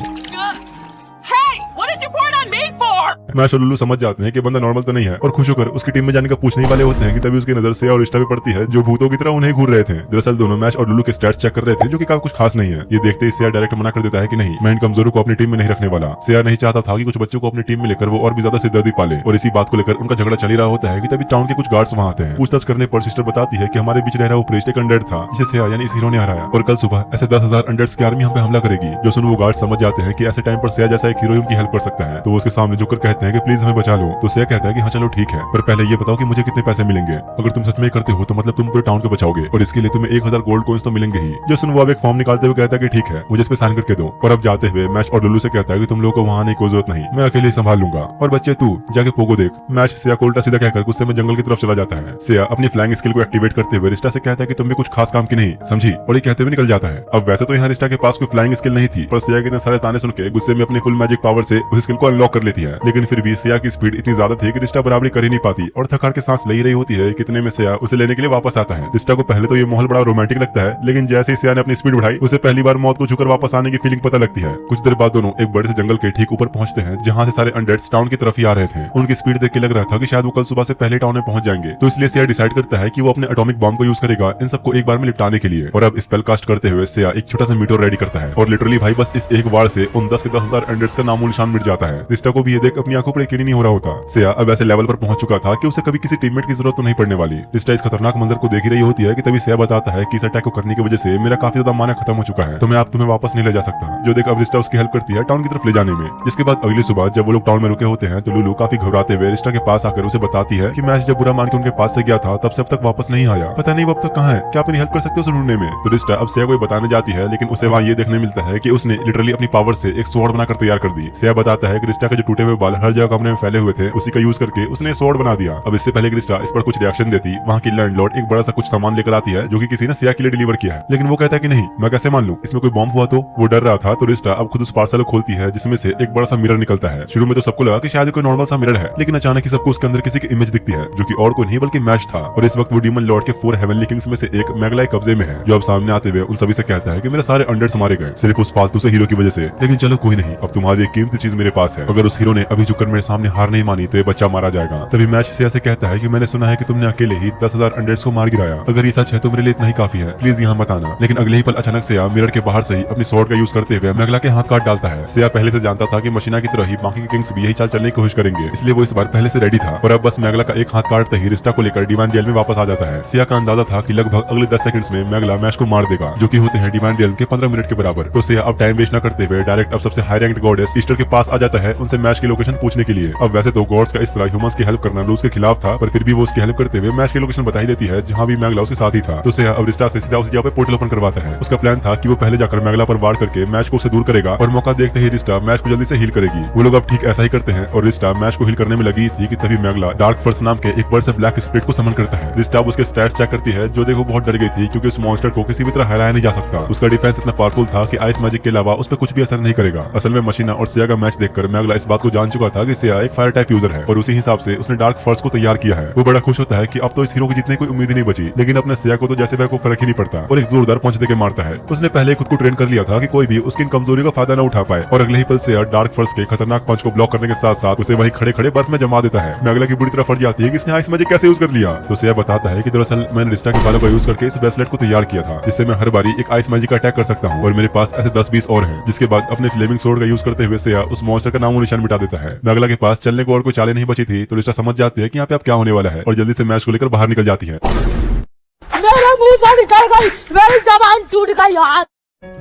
मैश और लुलू समझ जाते हैं कि बंदा नॉर्मल तो नहीं है और खुश होकर उसकी टीम में जाने का पूछने ही वाले होते हैं कि तभी उसकी नजर से और रिश्ता पे पड़ती है जो भूतों की तरह उन्हें घूर रहे थे। दरअसल दोनों मैश और लुलू के स्टैट्स चेक कर रहे थे जो कि कुछ खास नहीं है। ये देखते ही सिया डायरेक्ट मना कर देता है कि नहीं, मैं इन कमजोरों को अपनी टीम में नहीं रखने वाला। सिया नहीं चाहता था कि कुछ बच्चों को अपनी टीम में लेकर वो और भी ज्यादा सिरदर्दी पाले और इसी बात को लेकर उनका झगड़ा चल ही रहा होता है कि तभी टाउन के कुछ गार्ड्स वहां आते हैं। पूछताछ करने पर सिस्टर बताती है कि हमारे बीच रह रहा वो प्रीस्ट एक अनडेड था जिसे सिया यानी इस हीरो ने हराया और कल सुबह ऐसे 10,000 अनडेड्स की आर्मी हम पे हमला करेगी। जो सुन वो गार्ड समझ जाते हैं कि ऐसे टाइम पर सिया जैसा एक हीरो ही उनकी हेल्प कर सकता है, तो वो उसके सामने झुककर कहते हैं कि प्लीज हमें बचा लो। तो सिया कहता है कि हाँ चलो ठीक है, पर पहले ये बताओ कि मुझे कितने पैसे मिलेंगे। अगर तुम सच में करते हो तो मतलब तुम पूरे टाउन को बचाओगे और इसके लिए तुम्हें 1000 गोल्ड कॉइंस तो मिलेंगे ही। जो सुन वो अब एक फॉर्म निकालते हुए कहता है कि ठीक है, मुझे इस पे साइन करके दो। और अब जाते हुए मैश और लुलू से कहता है कि तुम लोगों को वहां आने की जरूरत नहीं, मैं अकेले संभाल लूंगा। और बच्चे तू जाके पोगो देख। मैश सिया को उल्टा सीधा कहकर गुस्से में जंगल की तरफ चला जाता है। सिया अपनी फ्लाइंग स्किल को एक्टिवेट करते हुए रिश्ता से कहता है कि तुम भी कुछ खास काम की नहीं समझी और ये कहते हुए निकल जाता है। अब वैसे तो यहाँ रिश्ता के पास कोई फ्लाइंग स्किल नहीं थी, पर सिया के इतने सारे ताने सुन के गुस्से में अपनी फुल मैजिक पावर से उस स्किल को अनलॉक कर लेती है। लेकिन फिर भी सिया की स्पीड इतनी ज्यादा थी कि रिश्ता बराबरी कर ही नहीं पाती और थकार के सांस ले ही रही होती है। कितने में सिया उसे लेने के लिए वापस आता है। रिश्ता को पहले तो ये माहौल बड़ा रोमांटिक लगता है, लेकिन जैसे ही सिया ने अपनी स्पीड बढ़ाई उसे पहली बार मौत को छूकर वापस आने की फीलिंग पता लगती है। कुछ देर बाद दोनों एक बड़े से जंगल के ठीक ऊपर पहुंचते हैं जहां से सारे अनडेड्स टाउन की तरफ ही आ रहे थे। उनकी स्पीड देख के लग रहा था कि शायद वो कल सुबह से पहले टाउन में पहुंच जाएंगे, तो इसलिए सिया डिसाइड करता है कि वो अपने एटॉमिक बॉम्ब को यूज करेगा इन सबको एक बार में निपटाने के लिए। और अब स्पेल कास्ट करते हुए सिया एक छोटा सा मीटर रेडी करता है और लिटरली भाई बस इस एक वार से उन 10 के 10,000 अनडेड्स का नामो निशान मिट जाता है। रिश्ता को भी ये देख अपनी आंखों पर यकीन नहीं हो रहा होता। सिया अब ऐसे लेवल पर पहुंच चुका था कि उसे कभी किसी टीममेट की जरूरत तो नहीं पड़ने वाली। रिश्ता इस खतरनाक मंजर को देख ही रही होती है कि तभी सिया बताता है कि इस अटैक को करने की वजह से मेरा काफी ज्यादा माना खत्म हो चुका है, तो मैं आप तुम्हें वापस नहीं ले जा सकता। जो देख अब रिश्ता उसकी हेल्प करती है टाउन की तरफ ले जाने में। जिसके बाद अगली सुबह जब वो लोग टाउन में रुके होते हैं तो लुलू काफी घबराते हुए रिश्ता के पास आकर उसे बताती है कि मैच जब बुरा मान के उनके पास से गया था तब से अब तक वापस नहीं आया, पता नहीं वो अब तक कहाँ है, क्या आप मेरी हेल्प कर सकते हो उसे ढूंढने में। तो रिश्ता अब सिया को बताने जाती है, लेकिन उसे वहाँ ये देखने मिलता है कि उसने लिटरली अपनी पावर से एक स्वॉर्ड बनाकर तैयार कर दी। सिया बताता है कि रिश्ता के जो टूटे हुए बाल हर जगह कमरे में फैले हुए थे उसी का यूज करके उसने स्वॉर्ड बना दिया। अब इससे पहले रिश्ता इस पर कुछ रिएक्शन देती, वहाँ की लैंडलॉर्ड एक बड़ा सा कुछ सामान लेकर आती है जो कि किसी ने सिया के लिए डिलीवर किया है, लेकिन वो कहता है कि नहीं, मैं कैसे मान लूं, इसमें कोई बॉम्ब हुआ तो। वो डर रहा था, तो रिश्ता अब खुद उस पार्सल को खोलती है जिसमें से एक बड़ा सा मिरर निकलता है। शुरू में तो सबको लगा कि शायद कोई नॉर्मल सा मिरर है, लेकिन अचानक ही सबको उसके अंदर किसी की इमेज दिखती है जो कि और कोई नहीं बल्कि मैश था। और इस वक्त वो डीमन लॉर्ड के 4 हेवनली किंग्स में से एक मैगलाई कब्जे में है, जो अब सामने आते हुए उन सभी से कहता है कि मेरे सारे अनडेड्स मारे गए सिर्फ उस फालतू से हीरो की वजह से। लेकिन चलो कोई नहीं, अब तुम्हारी एक कीमती चीज मेरे पास है, अगर उस हीरो ने अभी झुककर मेरे सामने हार नहीं मानी तो ये बच्चा मारा जाएगा। तभी मैश सिया से कहता है कि मैंने सुना है कि तुमने अकेले ही 10,000 अनडेड्स को मार गिराया, अगर ये सच है तो मेरे लिए इतना ही काफी है, प्लीज यहाँ मत आना। लेकिन अगले ही पल अचानक सिया मिरर के बाहर से ही अपनी स्वॉर्ड का यूज करते हुए मैगला के हाथ काट डालता है। सिया पहले से जानता था कि मशीना की तरह ही बाकी के किंग्स भी यही चाल चलने की कोशिश करेंगे, इसलिए वो इस बार पहले से रेडी था। और अब बस मैगला का एक हाथ काटते ही रिश्ता को लेकर डिवाइन रियल में वापस आ जाता है। सिया का अंदाजा था कि लगभग अगले 10 सेकंड्स में मैगला मैश को मार देगा, जो कि होते हैं डिवाइन रियल के 15 मिनट के बराबर। तो सिया अब टाइम वेस्ट न करते हुए डायरेक्ट अब सबसे हाई रैंक्ड गॉडेस ईस्टर के पास आ जाता है उनसे मैश की लोकेशन पूछने के लिए। अब वैसे तो गॉड्स का इस तरह ह्यूमंस की हेल्प करना रूल्स के खिलाफ था, पर फिर भी वो उसकी हेल्प करते हुए मैश की लोकेशन बताई देती है जहां भी मैगला उसके साथ ही था। तो सिया अब रिश्ता से सीधा उस जगह पे पोर्टल ओपन करवाता है। उसका प्लान था कि वो पहले जाकर मैगला पर वार करके मैश को उससे दूर करेगा और मौका देखते ही रिश्ता मैश को जल्दी से हील करेगी। वो लोग अब ठीक ऐसा ही करते हैं और रिश्ता मैश को हील करने में लगी थी कि तभी मैगला डार्क फर्स नाम के एक बड़े से ब्लैक स्पिरिट को समन करता है। रिश्ता उसके स्टैट्स चेक करती है, जो देखो बहुत डर गई थी क्योंकि उस मॉन्स्टर को किसी भी तरह हराया नहीं जा सकता। उसका डिफेंस इतना पावरफुल था कि आइस मैजिक के अलावा उस पर कुछ भी असर नहीं करेगा। असल में मशीना और सिया का मैच देखकर मैगला इस बात को जान चुका था कि सिया एक फायर टाइप यूजर है और उसी हिसाब से उसने डार्क फर्स को तैयार किया है। वो बड़ा खुश होता है कि अब तो इस हीरो की जीतने की उम्मीद ही नहीं बची, लेकिन अपने सिया को तो जैसे वह को फर्क ही नहीं पड़ता और एक जोरदार पंच देके मारता है। उसने पहले खुद को ट्रेन कर लिया था कि कोई भी उसकी कमजोरी का फायदा न उठा पाए और अगले ही पल सिया डार्क फर्स के खतरनाक पंच को ब्लॉक करने के साथ साथ उसे वहीं खड़े खड़े बर्फ में जमा देता है। मैगला की बुरी तरह फट जाती है कि इसने आइस मैजिक कैसे यूज कर लिया। तो सिया बताता है कि दरअसल मैंने रिश्ता के बालों का यूज करके इस ब्रेसलेट को तैयार किया था, जिससे मैं हर बारी एक आइस मैजिक का अटैक कर सकता हूँ और मेरे पास ऐसे 10-20 और हैं। जिसके बाद अपने फ्लेमिंग सोर्ड का यूज करते हुए सिया उस मॉन्स्टर का नामो निशान मिटा देता है। मैगला के पास चलने को और कोई चालें नहीं बची थी, तो रिश्ता समझ जाती है कि यहाँ पे अब क्या होने वाला है और जल्दी से मैच को लेकर बाहर निकल जाती है। मेरा मुंह से निकल गई, मेरी जबान टूट गई यार।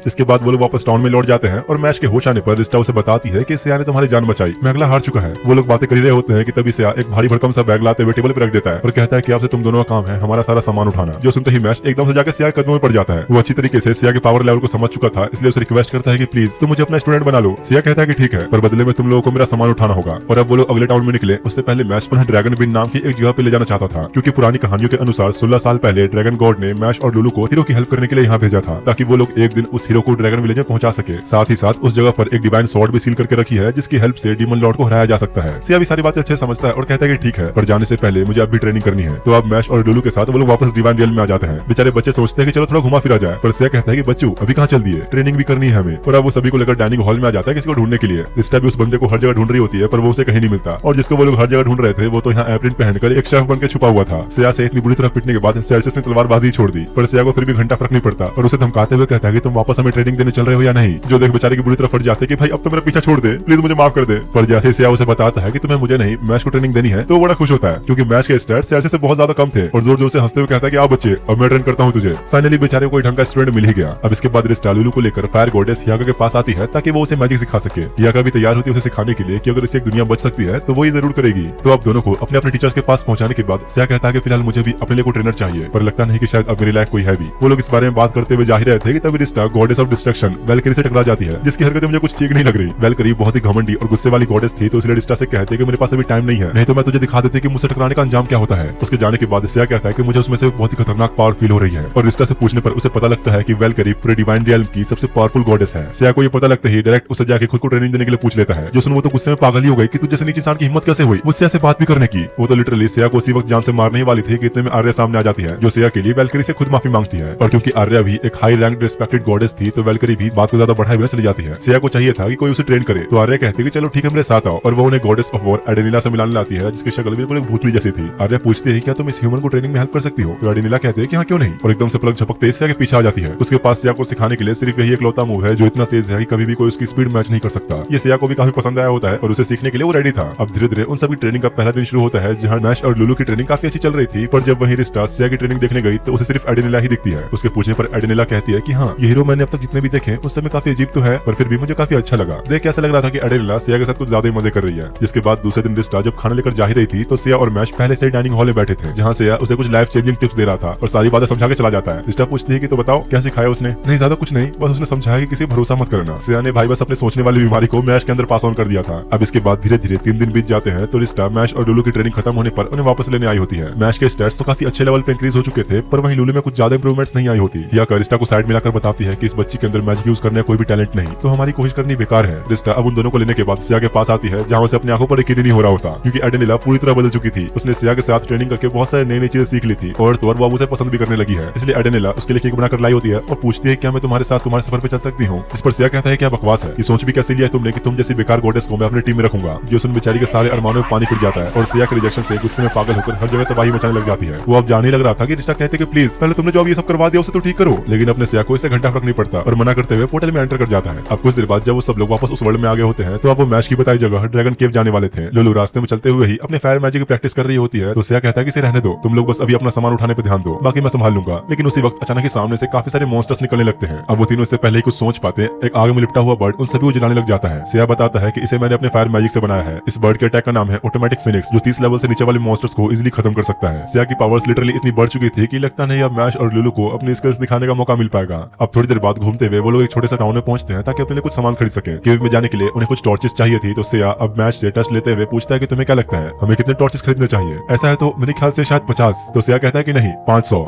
इसके बाद वो लोग वापस टाउन में लौट जाते हैं और मैश के होश आने पर रिश्ता उसे बताती है कि सिया ने तुम्हारी जान बचाई, मैगला हार चुका है। वो लोग बातें कर रहे होते हैं कि तभी सिया एक भारी भरकम सा बैग लाते हुए टेबल पर रख देता है और कहता है कि आपसे तुम दोनों का काम है हमारा सारा सामान उठाना। जो सुनते ही मैश एकदम से जाकर सिया के कदमों में पड़ जाता है। वो अच्छी तरीके से सिया के पावर लेवल को समझ चुका था, इसलिए उसे रिक्वेस्ट करता है कि प्लीज तुम मुझे अपना स्टूडेंट बना लो। सिया कहता है कि ठीक है, पर बदले में तुम लोगों को मेरा सामान उठाना होगा। और अब वो लोग अगले टाउन में निकले। उससे पहले मैश उन्हें ड्रैगन बिन नाम की एक जगह पे ले जाना चाहता था, क्योंकि पुरानी कहानियों के अनुसार 16 साल पहले ड्रैगन गॉड ने मैश और लुलू को हीरो की हेल्प करने के लिए यहाँ भेजा था, ताकि वो लोग एक दिन दिन उस हीरो को ड्रैगन विलेज में पहुंचा सके। साथ ही साथ उस जगह पर एक डिवाइन स्वॉर्ड भी सील करके रखी है जिसकी हेल्प से डीमन लॉर्ड को हराया जा सकता है। सिया भी सारी बातें अच्छे समझता है और कहता है कि ठीक है, पर जाने से पहले मुझे अब भी ट्रेनिंग करनी है। तो अब मैश और लुलू के साथ वो लोग वापस डिवाइन रियल में आ जाते हैं। बेचारे बच्चे सोचते हैं कि चलो थोड़ा घुमा फिरा जाए, पर सिया कहता है कि बच्चों अभी कहाँ चल दिए, ट्रेनिंग भी करनी है हमें। और अब वो सभी को लेकर डाइनिंग हॉल में आ जाता है किसी को ढूंढने के लिए। रिस्टा भी उस बंदे को हर जगह ढूंढ रही होती है पर वो उसे कहीं नहीं मिलता, और जिसको वो लोग हर जगह ढूंढ रहे थे वो तो यहाँ एप्रिन पहनकर एक शेफ बनकर छुपा हुआ था। सिया से इतनी बुरी तरह पिटने के बाद सेल्सियस ने तलवारबाजी छोड़ दी, पर सिया को फिर भी घंटा फर्क नहीं पड़ता और उसे धमकाते हुए कहता है कि तुम वापस हमें ट्रेनिंग देने चल रहे हो या नहीं। जो देख बेचारे की बुरी तरह फट जाते कि भाई अब तो मेरा पीछा छोड़ दे, प्लीज मुझे माफ कर दे। पर जैसे सिया उसे बताता है कि तुम्हें मुझे नहीं मैश को ट्रेनिंग देनी है तो बड़ा खुश होता है, क्योंकि मैश के स्टैट्स सेल्सियस से बहुत ज्यादा कम थे, और जोर जोर से हंसते हुए कहता है कि आओ बच्चे अब मैं ट्रेन करता हूँ तुझे। फाइनली बेचारे को कोई ढंग का स्टूडेंट मिल ही गया। अब इसके बाद रिस्टा लुलू को लेकर फायर गॉडेस यागा के पास आती है ताकि वो उसे मैजिक सिखा सके। यागा भी तैयार होती है उसे सिखाने के लिए कि अगर इससे एक दुनिया बच सकती है तो वो ये जरूर करेगी। तो अब दोनों को अपने अपने टीचर्स के पास पहुंचाने के बाद सिया कहता है कि फिलहाल मुझे भी अपने लिए कोई ट्रेनर चाहिए, पर लगता नहीं कि शायद अब मेरे लायक कोई है भी। वो लोग इस बारे में बात करते हुए जा ही रहे थे कि तभी Rizta goddess of destruction Valkyrie से टकरा जाती है, जिसकी हरकतें मुझे कुछ ठीक नहीं लग रही। वेलकरी बहुत ही घमंडी और गुस्से वाली गॉडेस थी, तो इसलिए रिस्टा से कहते कि मेरे पास अभी टाइम नहीं है, नहीं तो मैं तुझे दिखा देती कि मुझसे टकराने का अंजाम क्या होता है। उसके जाने के बाद सिया कहता है कि मुझे उसमें से बहुत ही खतरनाक पावर फील हो रही है, और रिस्टा से पूछने पर उसे पता लगता है कि वेलकरी पूरे डिवाइन रियल्म की सबसे पावरफुल गॉडेस है। सिया को ये पता लगता ही डायरेक्ट उसे जाके खुद को ट्रेनिंग देने के लिए पूछ लेता है। जो सुन वो तो गुस्से में पागल ही हो गई कि तुझे नीचे इंसान की हिम्मत कैसे हुई मुझसे ऐसे बात भी करने की। वो तो लिटरली सिया को उसी वक्त जान से मारने ही वाली थी कि इतने में आर्या सामने आ जाती है, जो सिया के लिए वेलकरी से खुद माफी मांगती है। और क्योंकि आर्या भी एक हाई रैंक रिस्पेक्टेड गॉडेस थी तो वेलकरी भी बात को ज्यादा बढ़ाए बिना चली जाती है। सिया को चाहिए था कि कोई उसे ट्रेन करे, तो आर्या कहती है कि चलो ठीक है मेरे साथ आओ, और वो उन्हें गॉडेस ऑफ वॉर एडेनिला से मिलाने लाती है, जिसकी शक्ल बिल्कुल एक भूतनी जैसी थी। आर्या पूछती है क्या तुम इस ह्यूमन को ट्रेनिंग में हेल्प कर सकती हो, तो एडेनिला कहते हैं कि हाँ क्यों नहीं, और एकदम से पलक झपकते सिया के पीछे आ जाती है। उसके पास सिया को सिखाने के लिए सिर्फ यही एकलौता मूव है जो इतना तेज है कि कभी भी कोई उसकी स्पीड मैच नहीं कर सकता। ये सिया को भी काफी पसंद आया होता है और उसे सीखने के लिए वो रेडी था। अब धीरे धीरे उन सभी ट्रेनिंग का पहला दिन शुरू होता है, जहाँ मैश और लुलू की ट्रेनिंग काफी अच्छी चल रही थी, पर जब वही रिस्टा सिया की ट्रेनिंग देखने गई तो उसे सिर्फ एडेनिला ही दिखती है। उसके पूछने पर एडेनिला कहती है कि हाँ ये हीरो मैंने अब तक जितने भी देखे उस समय काफी अजीब तो है, पर फिर भी मुझे काफी अच्छा लगा। देख ऐसा लग रहा था कि एडेनिला सिया के साथ कुछ ज्यादा ही मजे कर रही है। जिसके बाद दूसरे दिन रिस्टा जब खाना लेकर जा ही रही थी तो सिया और मैश पहले से डाइनिंग हॉल में बैठे थे, जहाँ सिया उसे कुछ लाइफ चेंजिंग टिप्स दे रहा था और सारी बातें समझा के चला जाता है। रिस्टा पूछती है कि तो बताओ क्या सिखाया उसने। नहीं ज्यादा कुछ नहीं, बस उसने समझाया कि किसी भरोसा मत करना। सिया ने भाई बस अपने सोचने वाली बीमारी को मैश के अंदर पास ऑन कर दिया था। अब इसके बाद धीरे धीरे 3 दिन बीत जाते हैं तो रिस्टा मैश और लुलू की ट्रेनिंग खत्म होने पर उन्हें वापस लेने आई होती है। मैश के स्टैट्स तो काफी अच्छे लेवल पे इंक्रीज हो चुके थे, पर वहीं लुलू में कुछ ज्यादा इंप्रूवमेंट्स नहीं आई होती। या रिस्टा को साइड मिलाकर बताती है कि इस बच्ची के अंदर मैजिक यूज करने का कोई भी टैलेंट नहीं, तो हमारी कोशिश करनी बेकार है। रिस्टा अब उन दोनों को लेने के बाद सिया के पास आती है, जहाँ उसे अपनी आंखों पर यकीन नहीं हो रहा होता, क्योंकि एडेनिला पूरी तरह बदल चुकी थी। उसने सिया के साथ ट्रेनिंग करके बहुत सारे नई नई चीजें सीख ली थी, और तो और वो उसे पसंद भी करने लगी है। इसलिए एडेनिला उसके लिए केक बनाकर लाई होती है और पूछती है क्या मैं तुम्हारे साथ तुम्हारे सफर पे चल सकती हूँ। इस पर सिया कहता है क्या बकवास है, ये सोच भी कैसे लिया तुमने कि तुम जैसी बेकार गॉडेस को मैं अपनी टीम में रखूंगा। जो सुन बेचारी के सारे अरमानों में पानी फिर जाता है और सिया के रिजेक्शन से गुस्से में पागल होकर हर जगह तबाही मचाने लग जाती है। वो अब जाने लग रहा था कि रिश्ता कहते कि प्लीज पहले तुमने जो अब ये सब करवा दिया उसे तो ठीक करो, लेकिन अपने सिया को इससे घंटा फर्क नहीं पड़ता और मना करते हुए पोर्टल में एंटर कर जाता है। अब कुछ देर बाद जब वो सब लोग वापस उस वर्ल्ड में आगे होते हैं तो अब वो मैश की बताई जगह ड्रैगन केव जाने वाले थे। लुलू रास्ते में चलते हुए ही अपने फायर मैजिक की प्रैक्टिस कर रही होती है, तो सिया कहता है कि इसे रहने दो, तुम लोग बस अभी अपना सामान उठाने पे ध्यान दो, बाकी मैं संभाल लूंगा। लेकिन उसी वक्त अचानक ही सामने से काफी सारे मॉन्स्टर्स निकलने लगते हैं। अब वो तीनों इससे पहले ही कुछ सोच पाते, एक आग में लिपटा हुआ बर्ड उन सभी को जलाने लग जाता है। सिया बताता है कि इसे मैंने अपने फायर मैजिक से बनाया है। इस बर्ड के अटैक का नाम है ऑटोमेटिक फिनिक्स, जो 30 लेवल से नीचे वाले मॉन्स्टर्स को इजीली खत्म कर सकता है। सिया की पावर्स लिटरली इतनी बढ़ चुकी थी कि लगता नहीं अब मैश और लुलू को अपनी स्किल्स दिखाने का मौका मिल पाएगा। अब थोड़ी देर बाद घूमते हुए वो लोग एक छोटे से टाउन में पहुंचते हैं ताकि अपने लिए कुछ सामान खरीद सके। केव में जाने के लिए उन्हें कुछ टॉर्चेस चाहिए थी, तो सिया अब मैश से टच लेते हुए पूछता है कि तुम्हें क्या लगता है हमें कितने टॉर्चेस खरीदने चाहिए। ऐसा है तो मेरे ख्याल से शायद 50। तो सिया कहता है कि नहीं 500।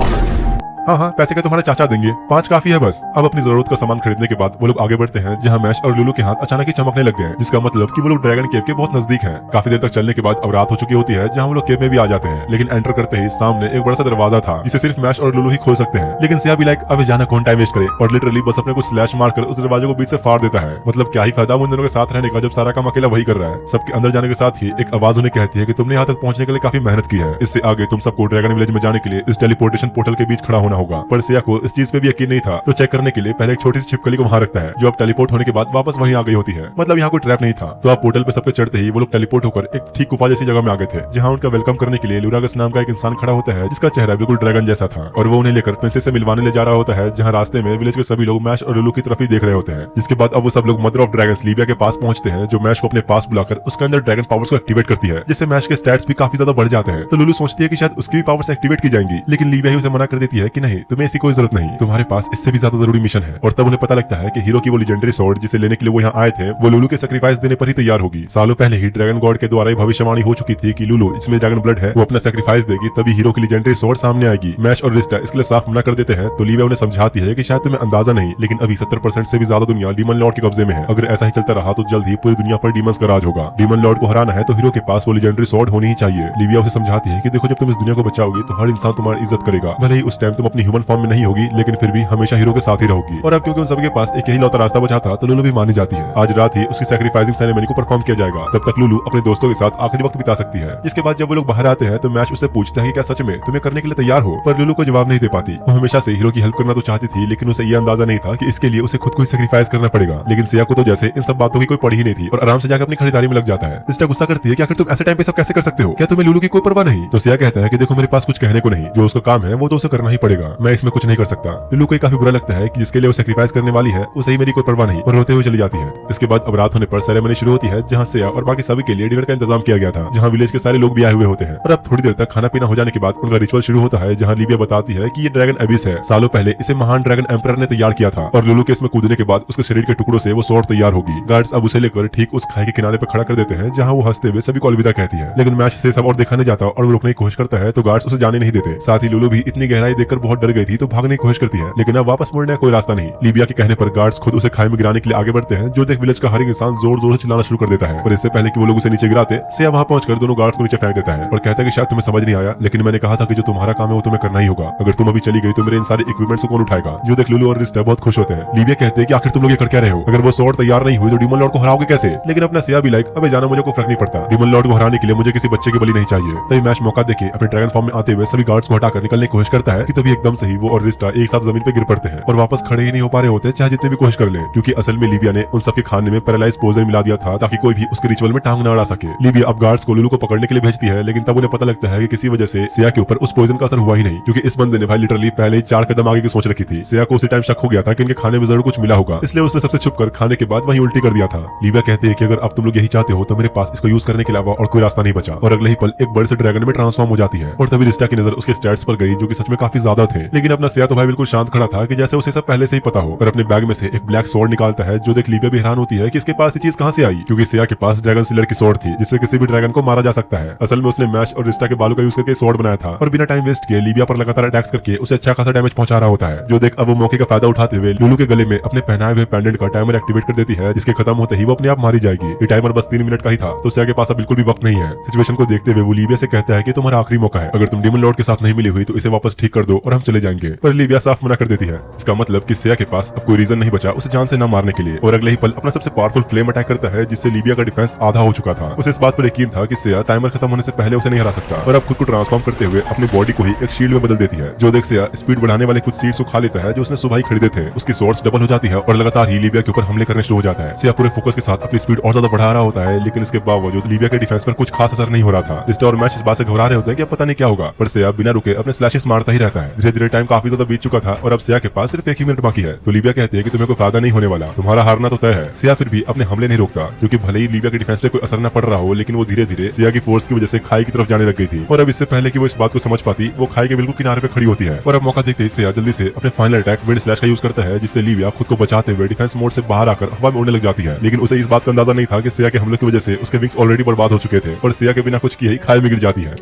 हाँ पैसे का तुम्हारे चाचा देंगे, 5 काफी है बस। अब अपनी जरूरत का सामान खरीदने के बाद वो लोग आगे बढ़ते हैं, जहाँ मैश और लुलू के हाथ अचानक ही चमकने लग गए, जिसका मतलब कि वो लोग ड्रैगन केव के बहुत नजदीक हैं। काफी देर तक चलने के बाद अब रात हो चुकी होती है, जहाँ वो लोग केव में भी आ जाते हैं। लेकिन एंटर करते ही सामने एक बड़ा सा दरवाजा था, जिसे सिर्फ मैश और लुलू ही खोल सकते हैं। लेकिन सिया भी लाइक अबे जाना कौन टाइम वेस्ट करे, और लिटरली बस अपने को स्लैश मारकर उस दरवाजे को बीच से फाड़ देता है। मतलब क्या ही फायदा उन दोनों के साथ रहने का जब सारा काम अकेला वही कर रहा है। सबके अंदर जाने के साथ ही एक आवाज उन्हें कहती है कि तुमने यहाँ तक पहुंचने के लिए काफी मेहनत की है, इससे आगे तुम सबको ड्रैगन विलेज में जाने के लिए इस टेलीपोर्टेशन पोर्टल के बीच खड़ा होना होगा। पर सिया को इस चीज पे भी यकीन नहीं था, तो चेक करने के लिए पहले एक छोटी सी छिपकली को वहां रखता है, जो अब टेलीपोर्ट होने के बाद वापस वहीं आ गई होती है। मतलब यहाँ कोई ट्रैप नहीं था। तो अब पोर्टल पे सबके चढ़ते ही वो लोग टेलीपोर्ट होकर एक ठीक गुफा जैसी जगह में आ गए थे, जहाँ उनका वेलकम करने के लिए लुरागस नाम का एक इंसान खड़ा होता है, जिसका चेहरा बिल्कुल ड्रैगन जैसा था, और वो उन्हें लेकर प्रिंसेस से मिलवाने ले जा रहा होता है, जहाँ रास्ते में विलेज के सभी लोग मैश और लुलू की तरफ ही देख रहे होते हैं। जिसके बाद अब वो सब लोग मदर ऑफ ड्रैगन्स लीबिया के पास पहुंचते हैं, जो मैश को अपने पास बुलाकर उसके अंदर ड्रैगन पावर्स को एक्टिवेट करती है, जिससे मैश के स्टैट्स भी काफी ज्यादा बढ़ जाते हैं। तो लुलू सोचती है कि शायद उसकी भी पावर्स एक्टिवेट की जाएंगी, लेकिन लीबिया ही उसे मना कर देती है कि नहीं, तुम्हें ऐसी कोई जरूरत नहीं, तुम्हारे पास इससे भी ज्यादा जरूरी मिशन है। और तब उन्हें पता लगता है कि हीरो की वो लेजेंडरी स्वॉर्ड जिसे लेने के लिए वो यहाँ आए थे वो लुलू के सैक्रिफाइस देने पर ही तैयार होगी। सालों पहले ही ड्रैगन गॉड के द्वारा भविष्यवाणी हो चुकी थी कि लुलू इसमें ड्रैगन ब्लड है, वो अपना सैक्रिफाइस देगी तभी हीरो की लेजेंडरी स्वॉर्ड सामने आएगी। मैश और रिस्टा इसके लिए साफ मना कर देते हैं तो लिविया उन्हें समझाती है कि शायद तुम्हें अंदाजा नहीं, लेकिन अभी 70% से भी ज्यादा दुनिया डीमन लॉर्ड के कब्जे में है। अगर ऐसा ही चलता रहा तो जल्द ही पूरी दुनिया पर डीमंस का राज होगा। डीमन लॉर्ड को हराना है तो हीरो के पास वो लेजेंडरी स्वॉर्ड होनी ही चाहिए। लिविया उसे समझाती है कि देखो, जब तुम इस दुनिया को बचाओगी तो हर इंसान तुम्हारी इज्जत करेगा, भले ही उस टाइम तुम अपनी ह्यूमन फॉर्म में नहीं होगी, लेकिन फिर भी हमेशा हीरो के साथ ही रहोगी। और अब क्योंकि उन सबके पास एक यही लौता रास्ता बचा था तो लुलू भी मानी जाती है। आज रात ही उसकी सैक्रिफाइसिंग सेरेमनी को परफॉर्म किया जाएगा, तब तक लुलू अपने दोस्तों के साथ आखिरी वक्त बिता सकती है। इसके बाद जब वो लोग बाहर आते हैं तो मैश उससे पूछता है कि क्या सच में तुम्हें करने के लिए तैयार हो, पर लुलू को जवाब नहीं दे पाती। वो हमेशा से हीरो की हेल्प करना तो चाहती थी, लेकिन उसे ये अंदाजा नहीं था कि इसके लिए उसे खुद को ही सैक्रिफाइस करना पड़ेगा। लेकिन सिया को तो जैसे इन सब बातों की कोई पड़ी ही नहीं थी और आराम से जाकर अपनी खरीदारी में लग जाता है। रिस्टा गुस्सा करती है कि आखिर तुम ऐसे टाइम पे सब कैसे कर सकते हो, क्या तुम्हें लुलू की कोई परवाह नहीं? तो सिया कहता है कि देखो, मेरे पास कुछ कहने को नहीं, जो उसका काम है वो तो उसे करना ही पड़ेगा, मैं इसमें कुछ नहीं कर सकता। लुलू को काफी बुरा लगता है कि जिसके लिए वो सैक्रिफाइस करने वाली है उसे ही मेरी कोई परवाह नहीं, और रोते हुए चली जाती है। इसके बाद अब रात होने पर सेरेमनी शुरू होती है, जहाँ सिया और बाकी सभी के लिए डिनर का इंतजाम किया गया था, जहाँ विलेज के सारे लोग भी आए हुए होते हैं। और अब थोड़ी देर तक खाना पीना हो जाने के बाद उनका रिचुअल शुरू होता है, जहाँ लिविया बताती है कि ये ड्रैगन एबिस है, सालों पहले इसे महान ड्रैगन एम्परर ने तैयार किया था और लुलू के इसमें कूदने के बाद उसके शरीर के टुकड़ों से वो स्वॉर्ड तैयार होगी। गार्ड्स अब उसे लेकर ठीक उस खाई के किनारे पर खड़ा कर देते हैं, जहाँ वो हंसते हुए सभी को अलविदा कहती है। लेकिन मैश से सब और देखा नहीं जाता और वो रोकने की कोशिश करता है तो गार्ड्स उसे जाने नहीं देते। साथ ही लुलू भी इतनी गहराई देखकर बहुत डर गई थी तो भागने की कोशिश करती है, लेकिन अब वापस मुड़ने का कोई रास्ता नहीं। लिविया के कहने पर गार्ड्स खुद उसे खाई में गिराने के लिए आगे बढ़ते हैं, जो देख विलेज का हर एक इंसान जोर जोर से चिल्लाना शुरू कर देता है। पर इससे पहले कि वो लोग उसे नीचे गिराते, सिया वहां पहुंचकर दोनों गार्ड्स को नीचे फेंक देता है और कहता है कि शायद तुम्हें समझ नहीं आया, लेकिन मैंने कहा था कि जो तुम्हारा काम है वो तुम्हें करना ही होगा। अगर तुम अभी चली गई तो मेरे इन सारे इक्विपमेंट्स को कौन उठाएगा? जो देख लुलू और रिस्टा बहुत खुश होते हैं। लिविया कहते हैं कि आखिर तुम लोग ये कर क्या रहे हो? अगर वो स्वॉर्ड तैयार नहीं हुई तो डीमन लॉर्ड को हराओगे कैसे? लेकिन अपना सिया भी लाइक, अबे जाना, मुझे कोई फर्क नहीं पड़ता, डीमन लॉर्ड को हराने के लिए मुझे किसी बच्चे की बलि नहीं चाहिए। तभी मैश मौका देके अपने ड्रैगन फॉर्म में आते हुए सभी गार्ड्स को हटाकर निकलने की कोशिश करता है कि तभी एकदम से ही वो और रिस्टा एक साथ जमीन पे गिर पड़ते हैं और वापस खड़े ही नहीं हो पा रहे होते, चाहे जितने भी कोशिश कर ले, क्योंकि असल में लिविया ने उन सबके खाने में पैरालाइज पोइजन मिला दिया था ताकि कोई भी उसके रिचुअल में टांग न अड़ा सके। लिविया अब गार्ड्स को लुलू को पकड़ने के लिए भेजती है, लेकिन तब उन्हें पता लगता है कि किसी वजह से सिया के ऊपर उस पोइजन का असर हुआ ही नहीं, क्योंकि इस बंदे ने भाई लिटरली पहले ही 4 कदम आगे की सोच रखी थी। सिया को उसी टाइम शक हो गया था कि इनके खाने में जरूर कुछ मिला होगा, इसलिए उसने सबसे छुपकर खाने के बाद वही उल्टी कर दिया था। लिविया कहते हैं कि अगर अब तुम लोग यही चाहते हो तो मेरे पास इसको यूज करने के अलावा और कोई रास्ता नहीं बचा, और अगले ही पल एक बड़े से ड्रैगन में ट्रांसफॉर्म हो जाती है। और तभी रिस्टा की नजर उसके स्टैट्स पर गई, जो कि सच में काफी ज्यादा थे। लेकिन अपना सिया तो भाई बिल्कुल शांत खड़ा था कि जैसे उसे सब पहले से ही पता हो, और अपने बैग में से एक ब्लैक स्वॉर्ड निकालता है, जो देख लिविया भी हैरान होती है कि इसके पास ये चीज कहां से आई, क्योंकि सिया के पास ड्रैगन सिलर की स्वॉर्ड थी जिससे किसी भी ड्रैगन को मारा जा सकता है। असल में उसने मैश और रिस्टा के बालों का यूज करके स्वॉर्ड बनाया था और बिना टाइम वेस्ट किए लिविया पर लगातार अटैक्स करके उसे अच्छा खासा डैमेज पहुंचा रहा होता है। जो देख अब वो मौके का फायदा उठाते हुए लुलू के गले में अपने पहनाए हुए पेंडेंट का टाइमर एक्टिवेट कर देती है, जिसके खत्म होते ही वो अपने आप मारी जाएगी। ये टाइमर बस 3 मिनट का ही था, तो सिया के पास अब बिल्कुल भी वक्त नहीं है। सिचुएशन को देखते हुए वो लिविया से कहता है कि तुम्हारा आखिरी मौका है, अगर तुम डीमन लॉर्ड के साथ नहीं मिली हुई तो इसे वापस ठीक कर दो और हम चले जाएंगे। पर लिविया साफ मना कर देती है। इसका मतलब कि सिया के पास अब कोई रीजन नहीं बचा उसे जान से न मारने के लिए, और अगले ही पल अपना सबसे पावरफुल फ्लेम अटैक करता है, जिससे लिविया का डिफेंस आधा हो चुका था। उसे इस बात पर यकीन था कि सिया टाइमर खत्म होने से पहले उसे नहीं हरा सकता, और अब खुद को ट्रांसफॉर्म करते हुए अपनी बॉडी को ही एक शील्ड में बदल देती है। जो देख सिया स्पीड बढ़ाने वाले कुछ सीड्स को खा लेता है जो उसने सुबह ही खरीदे थे। उसकी सोर्स डबल हो जाती है और लगातार ही लिविया के ऊपर हमले करने शुरू हो जाता है। सिया पूरे फोकस के साथ अपनी स्पीड और ज्यादा बढ़ा रहा होता है, लेकिन इसके बावजूद लिविया के डिफेंस पर कुछ खास असर नहीं हो रहा था। रिस्टा और मैश इस बात से घबरा रहे होते हैं कि अब पता नहीं क्या होगा, पर सिया बिना रुके अपने स्लैशेस मारता ही रहता है। धीरे धीरे टाइम काफी ज्यादा बीत चुका था और अब सिया के पास सिर्फ 1 ही मिनट बाकी है। तो लिविया कहती है कि तुम्हें कोई फायदा नहीं होने वाला, तुम्हारा हारना तो तय है। सिया फिर भी अपने हमले नहीं रोकता, क्योंकि भले ही लिविया के डिफेंस पे कोई असर न पड़ रहा हो, लेकिन वो धीरे धीरे सिया की फोर्स की वजह से खाई की तरफ जाने लग गई थी। और अब इससे पहले कि वो इस बात को समझ पाती, वो खाई के बिल्कुल किनारे पे खड़ी होती है। और अब मौका देखते ही सिया जल्दी से अपने फाइनल अटैक विंड स्लैश का यूज करता है, जिससे लिविया खुद को बचाते हुए डिफेंस मोड से बाहर आकर हवा में उड़ने लग जाती है। लेकिन उसे इस बात का अंदाजा नहीं था कि सिया के हमले की वजह से उसके विंग्स ऑलरेडी बर्बाद हो चुके थे और सिया के बिना कुछ किए ही खाई में गिर जाती है।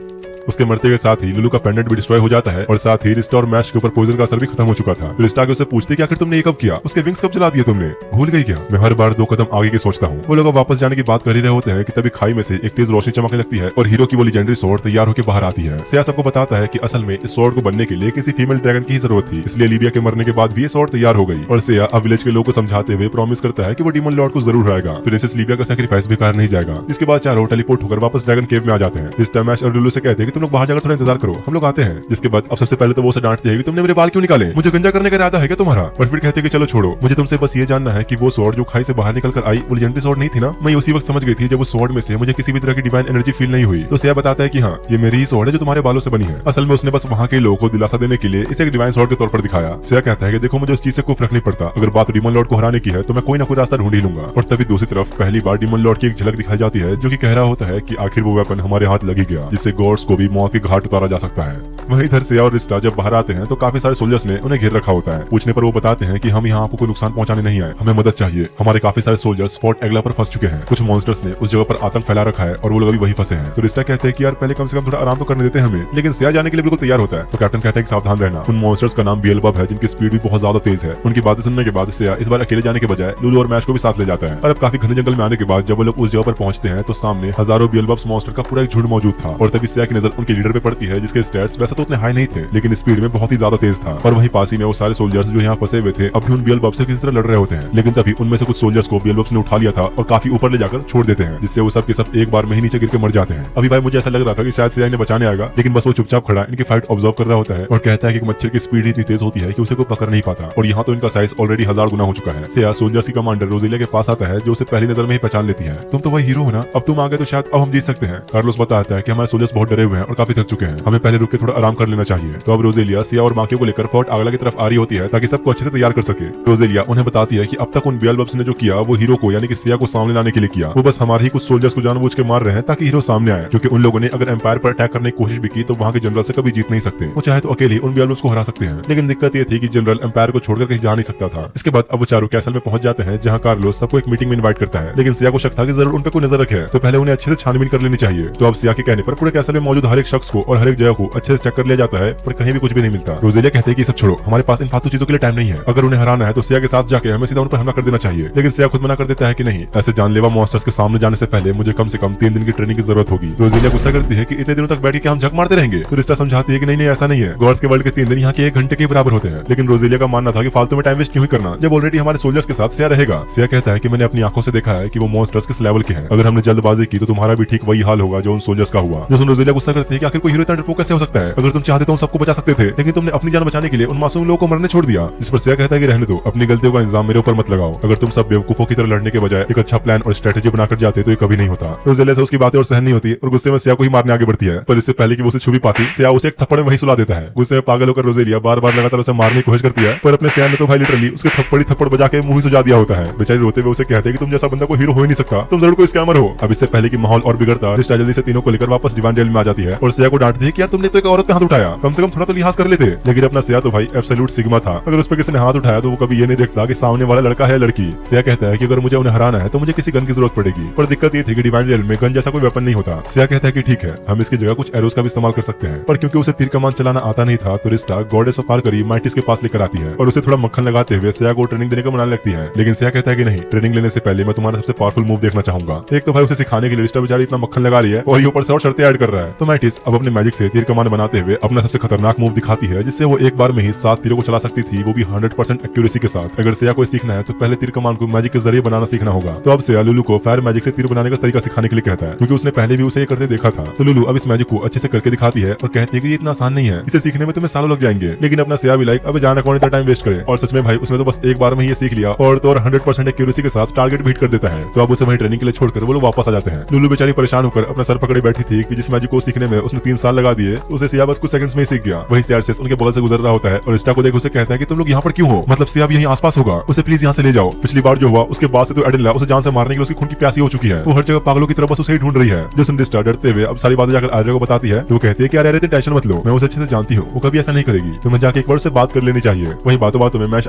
उसके मरते के साथ ही लुलू का पेंडेंट भी डिस्ट्रॉय हो जाता है और साथ ही रिस्टा और मैश के ऊपर पोइजन का असर भी खत्म हो चुका था। तो रिस्टा के उससे पूछते कि आखिर तुमने ये कब किया, उसके विंग्स कब जला दिए तुमने, भूल गई क्या? मैं हर बार 2 कदम आगे की सोचता हूँ। वो लोग वापस जाने की बात कर ही रहे होते हैं कि तभी खाई में से एक तेज रोशनी चमकने लगती है और हीरो की वो लेजेंडरी स्वॉर्ड तैयार होकर बाहर आती है। सिया सबको बताता है कि असल में इस स्वॉर्ड को बनने के लिए किसी फीमेल ड्रैगन की जरूरत थी, इसलिए लिविया के मरने के बाद भी ये स्वॉर्ड तैयार हो गई। और सिया अब विलेज के लोगों को समझाते हुए प्रॉमिस करता है कि वो डीमन लॉर्ड को जरूर हराएगा, प्रिंसेस लिविया का सैक्रिफाइस बेकार नहीं जाएगा। इसके बाद चारों टेलीपोर्ट होकर वापस ड्रैगन केव में आ जाते हैं। रिस्टा, मैश और लुलू से कहते हैं कि तुम लोग बाहर जाकर थोड़ा इंतजार करो, हम लोग आते हैं। जिसके बाद अब सबसे पहले तो वो उसे डांटते हैं कि तुमने मेरे बाल क्यों निकाले, मुझे गंजा करने का इरादा है क्या तुम्हारा? पर फिर कहते हैं कि चलो छोड़ो, मुझे तुमसे बस ये जानना है कि वो स्वॉर्ड जो खाई से बाहर निकल कर आई वो लेजेंडरी स्वॉर्ड नहीं थी ना? मैं उसी वक्त समझ गई थी जब उस स्वॉर्ड में से मुझे किसी भी तरह की डिवाइन एनर्जी फील नहीं हुई। तो सिया बताता है कि हाँ, ये मेरी ही स्वॉर्ड है जो तुम्हारे बालों से बनी है। असल में उसने बस वहाँ के लोगों को दिलासा देने के लिए इसे एक डिवाइन स्वॉर्ड के तौर पर दिखाया। सिया कहता है कि देखो, मुझे उस चीज से कोई फर्क नहीं पड़ता, अगर बात डीमन लॉर्ड को हराने की है तो मैं कोई ना कोई रास्ता ढूंढ ही लूंगा। और तभी दूसरी तरफ पहली बार डीमन लॉर्ड की एक झलक दिखाई जाती है, जो कि कह रहा होता है कि आखिर वो वेपन हमारे हाथ लगी गया, जिससे गॉड्स को भी भी मौत के घाट उतारा जा सकता है। वहीं इधर सिया और रिस्टा जब बाहर आते हैं तो काफी सारे सोल्जर्स ने उन्हें घेर रखा होता है। पूछने पर वो बताते हैं कि हम यहाँ आपको कोई नुकसान पहुंचाने नहीं आए, हमें मदद चाहिए। हमारे काफी सारे सोल्जर्स फोर्ट एग्ला पर फंस चुके हैं, कुछ मॉन्स्टर्स ने उस जगह पर आतंक फैला रखा है और वो लोग अभी वहीं फंसे हैं। तो रिस्टा कहते हैं कि यार पहले कम से कम थोड़ा आराम तो करने देते हैं हमें, लेकिन सिया जाने के लिए बिल्कुल तैयार होता है। तो कैप्टन कहता है कि सावधान रहना, उन मॉन्स्टर्स का नाम बियलबब है जिनकी स्पीड भी बहुत ज्यादा तेज है। उनकी बातें सुनने के बाद सिया इस बार अकेले जाने के बजाय लुलू और मैश को भी साथ ले जाता है। और अब काफी घने जंगल में आने के बाद जब वो लोग उस जगह पर पहुंचते हैं तो सामने हजारों बियलबब्स मॉन्स्टर का पूरा एक झुंड मौजूद था। और तभी सिया की नजर उनके लीडर पे पड़ती है जिसके स्टैट्स वैसे तो उतने हाई नहीं थे, लेकिन स्पीड में बहुत ही ज्यादा तेज था। और वहीं पास ही में वो सारे सोल्जर्स जो यहाँ फंसे हुए थे अब भी उन बियलबब से किसी तरह लड़ रहे होते हैं, लेकिन तभी उनमें से कुछ सोल्जर्स को बियलबब्स ने उठा लिया था और काफी ऊपर ले जाकर छोड़ देते हैं, जिससे वो सब के सब एक बार में ही नीचे गिर के मर जाते हैं। अभी भाई मुझे ऐसा लग रहा था कि शायद सिया इन्हें बचाने आएगा, लेकिन बस वो चुपचाप खड़ा इनकी फाइट ऑब्जर्व कर रहा होता है और कहता है कि मच्छर की स्पीड इतनी तेज होती है कि उसे कोई पकड़ नहीं पाता। और यहाँ तो इनका साइज ऑलरेडी 1000 गुना हो चुका है। सिया सोल्जर्स की कमांडर रोजेलिया के पास आता है जो उसे पहली नजर में ही पहचान लेती है। तुम तो वही हीरो हो ना, अब तुम आ गए तो शायद अब हम जीत सकते हैं। कार्लोस बताता है कि हमारे सोल्जर्स बहुत डरे हुए हैं और काफी थक चुके हैं, हमें पहले रुक के थोड़ा आराम कर लेना चाहिए। तो अब रोजेलिया सिया और बाकियों को लेकर फोर्ट आगला की तरफ आ रही होती है ताकि सबको अच्छे से तैयार कर सके। रोजेलिया उन्हें बताती है कि अब तक उन बियलबब्स ने जो किया वो हीरो को यानी कि सिया को सामने लाने के लिए किया, वो बस हमारे ही कुछ सोल्जर्स को जानबूझ के मार रहे हैं ताकि हीरो सामने आए, क्योंकि उन लोगों ने अगर एम्पायर पर अटैक करने की कोशिश भी की तो वहाँ के जनरल से कभी जीत नहीं सकते। वो चाहे तो अकेले उन बियलबब्स को हरा सकते हैं, लेकिन दिक्कत ये थी कि जनरल एम्पायर को छोड़कर कहीं जा नहीं सकता था। इसके बाद अब वो चारों कैसल में पहुंच जाते हैं जहाँ कार्लोस सबको एक मीटिंग में इनवाइट करता है, लेकिन सिया को शक था कि जरूर उन पे कोई नजर रखे है, तो पहले उन्हें अच्छे से छानबीन कर लेनी चाहिए। तो अब सिया के कहने पर पूरे कैसल में मौजूद हर एक शख्स को और हर एक जगह को अच्छे से चेक कर लिया जाता है, पर कहीं भी कुछ भी नहीं मिलता। रोजेलिया कहते हैं कि सब छोड़ो, हमारे पास इन फालतू चीजों के लिए टाइम नहीं है, अगर उन्हें हराना है तो सिया के साथ जाके हमें सीधा उन पर हमला कर देना चाहिए। लेकिन सिया खुद मना कर देता है कि नहीं, ऐसे जानलेवा मॉन्स्टर्स के सामने जाने से पहले मुझे कम से कम 3 दिन की ट्रेनिंग की जरूरत होगी। रोजेलिया गुस्सा करती है कि इतने दिनों तक बैठ के हम झक मारते रहेंगे, तो रिस्टा समझाती है कि नहीं ऐसा नहीं है, गॉड्स के वर्ल्ड के 3 दिन यहाँ के 1 घंटे के बराबर होते हैं। लेकिन रोजेलिया का मानना था कि फालतू में टाइम वेस्ट क्यों ही करना जब ऑलरेडी हमारे सोल्जर्स के साथ सिया रहेगा। सिया कहता है कि मैंने अपनी आंखों से देखा है कि वो मॉन्स्टर्स किस लेवल के हैं, अगर हमने जल्दबाजी की तो तुम्हारा भी ठीक वही हाल होगा जो उन सोल्जर्स का हुआ। जो सुन रोजेलिया गुस्सा करती है कि आखिर कोई हीरो इतना डरपोक कैसे हो सकता है, अगर तुम चाहते तो उन सबको बचा सकते थे, लेकिन तुमने अपनी जान बचाने के लिए उन मासूम लोगों को मरने छोड़ दिया। जिस पर सिया कहता है कि रहने दो, अपनी गलतियों का इल्जाम मेरे ऊपर मत लगाओ, अगर तुम सब बेवकूफों की तरह लड़ने के बजाय एक अच्छा प्लान और स्ट्रेटेजी बनाकर जाते तो ये कभी नहीं होता। रोजेलिया से उसकी बातें और सहन नहीं होती और गुस्से में सिया को ही मारने आगे बढ़ती है, पर इससे पहले कि वो उसे छू भी पाती सिया उसे एक थप्पड़ में वहीं सुला देता है। गुस्से में पागल होकर रोजेलिया बार बार लगातार उसे मारने की कोशिश करती है, पर अपने सिया ने तो भाई लिटरली उसके थप्पड़ बजा के मुंह ही सुजा दिया होता है। बेचारी रोते हुए उसे कहते हैं कि तुम जैसा बंदा कोई हीरो हो ही नहीं सकता, तुम जरूर कोई स्कैमर हो। अब इससे पहले कि माहौल और बिगड़ता रिस्टा जल्दी से तीनों को लेकर वापस डिवाइन जेल में आ जाती है और सिया को डांटती है कि यार तुमने तो एक औरत पे हाथ उठाया, कम से कम थोड़ा तो लिहाज कर लेते। लेकिन अपना सिया तो भाई एब्सोल्यूट सिग्मा था, अगर उस पर किसी ने हाथ उठाया तो वो कभी ये नहीं देखता कि सामने वाला लड़का है लड़की। सिया कहता है कि अगर मुझे उन्हें हराना है तो मुझे किसी गन की जरूरत पड़ेगी, पर दिक्कत ये थी कि डिवाइन जेल में गन जैसा कोई वेपन नहीं होता। सिया कहता है कि ठीक है, हम इसकी जगह कुछ एरोस का भी इस्तेमाल कर सकते हैं, पर क्योंकि उसे तीर कमान चलाना आता नहीं था तो रिस्टा गॉडेस ऑफ आर्करी माइटिस के पास लेकर आती है और उसे थोड़ा मक्खन लगाते हुए सिया को ट्रेनिंग देने का मनाने लगती है। लेकिन सिया कहता है कि नहीं, ट्रेनिंग लेने से पहले मैं तुम्हारा सबसे पावरफुल मूव देखना चाहूंगा। एक तो भाई उसे सिखाने के लिए रिस्टा बेचारी इतना मक्खन लगा रही है और ये ऊपर से और शर्तें ऐड कर रहा है। तो माइटिस अब अपने मैजिक से तीर कमान बनाते हुए अपना सबसे खतरनाक मूव दिखाती है, जिससे वो एक बार में ही 7 तीरों को चला सकती थी, वो भी 100% एक्यूरेसी के साथ। अगर सिया को सीखना है तो पहले तीर कमान को मैजिक के जरिए बनाना सीखना होगा। तो अब सिया लुलू को फायर मैजिक से तीर बनाने का तरीका सिखाने के लिए कहता है, क्योंकि उसने पहले भी उसे ये करते देखा था। तो लुलू अब इस मैजिक को अच्छे से करके दिखाती है और कहती है कि ये इतना आसान नहीं है, इसे सीखने में तुम्हें सालों लग जाएंगे। लेकिन अपना सिया भी लाइक अब जाना कौन इतना टाइम वेस्ट करे, और सच में भाई उसने तो बस एक बार में ही सीख लिया और तो 100% एक्यूरेसी के साथ टारगेट भी हिट कर देता है। तो अब उसे वही ट्रेनिंग के लिए छोड़कर वो लोग वापस आ जाते हैं। लुलू बेचारी परेशान होकर अपना सर पकड़े बैठी थी कि जिस मैजिक को सीखने में उसने 3 साल लगा दिए उसे सिया बस कुछ सेकंड्स में ही सीख गया। वही सियारसिस उनके बगल से गुजर रहा होता है और रिस्टा को देख उसे कहता है कि तुम लोग यहाँ पर क्यों हो, मतलब सिया भी यहीं आसपास होगा, उसे प्लीज यहाँ से ले जाओ। पिछली बार जो हुआ उसके बाद से तो एडेला उसे जान से मारने के लिए उसकी खून की प्यासी हो चुकी है, वो हर जगह पागलों की तरह बस उसे ही ढूंढ रही है। जो रिस्टा डरते हुए अब सारी बातें जाकर आर्या को बताती है, तो वो कहती है कि यार टेंशन मत लो, मैं उसे अच्छे से जानती हूँ, वो कभी ऐसा नहीं करेगी, तुम्हें जाके एक बार से बात कर लेनी चाहिए। वही बातों में मैश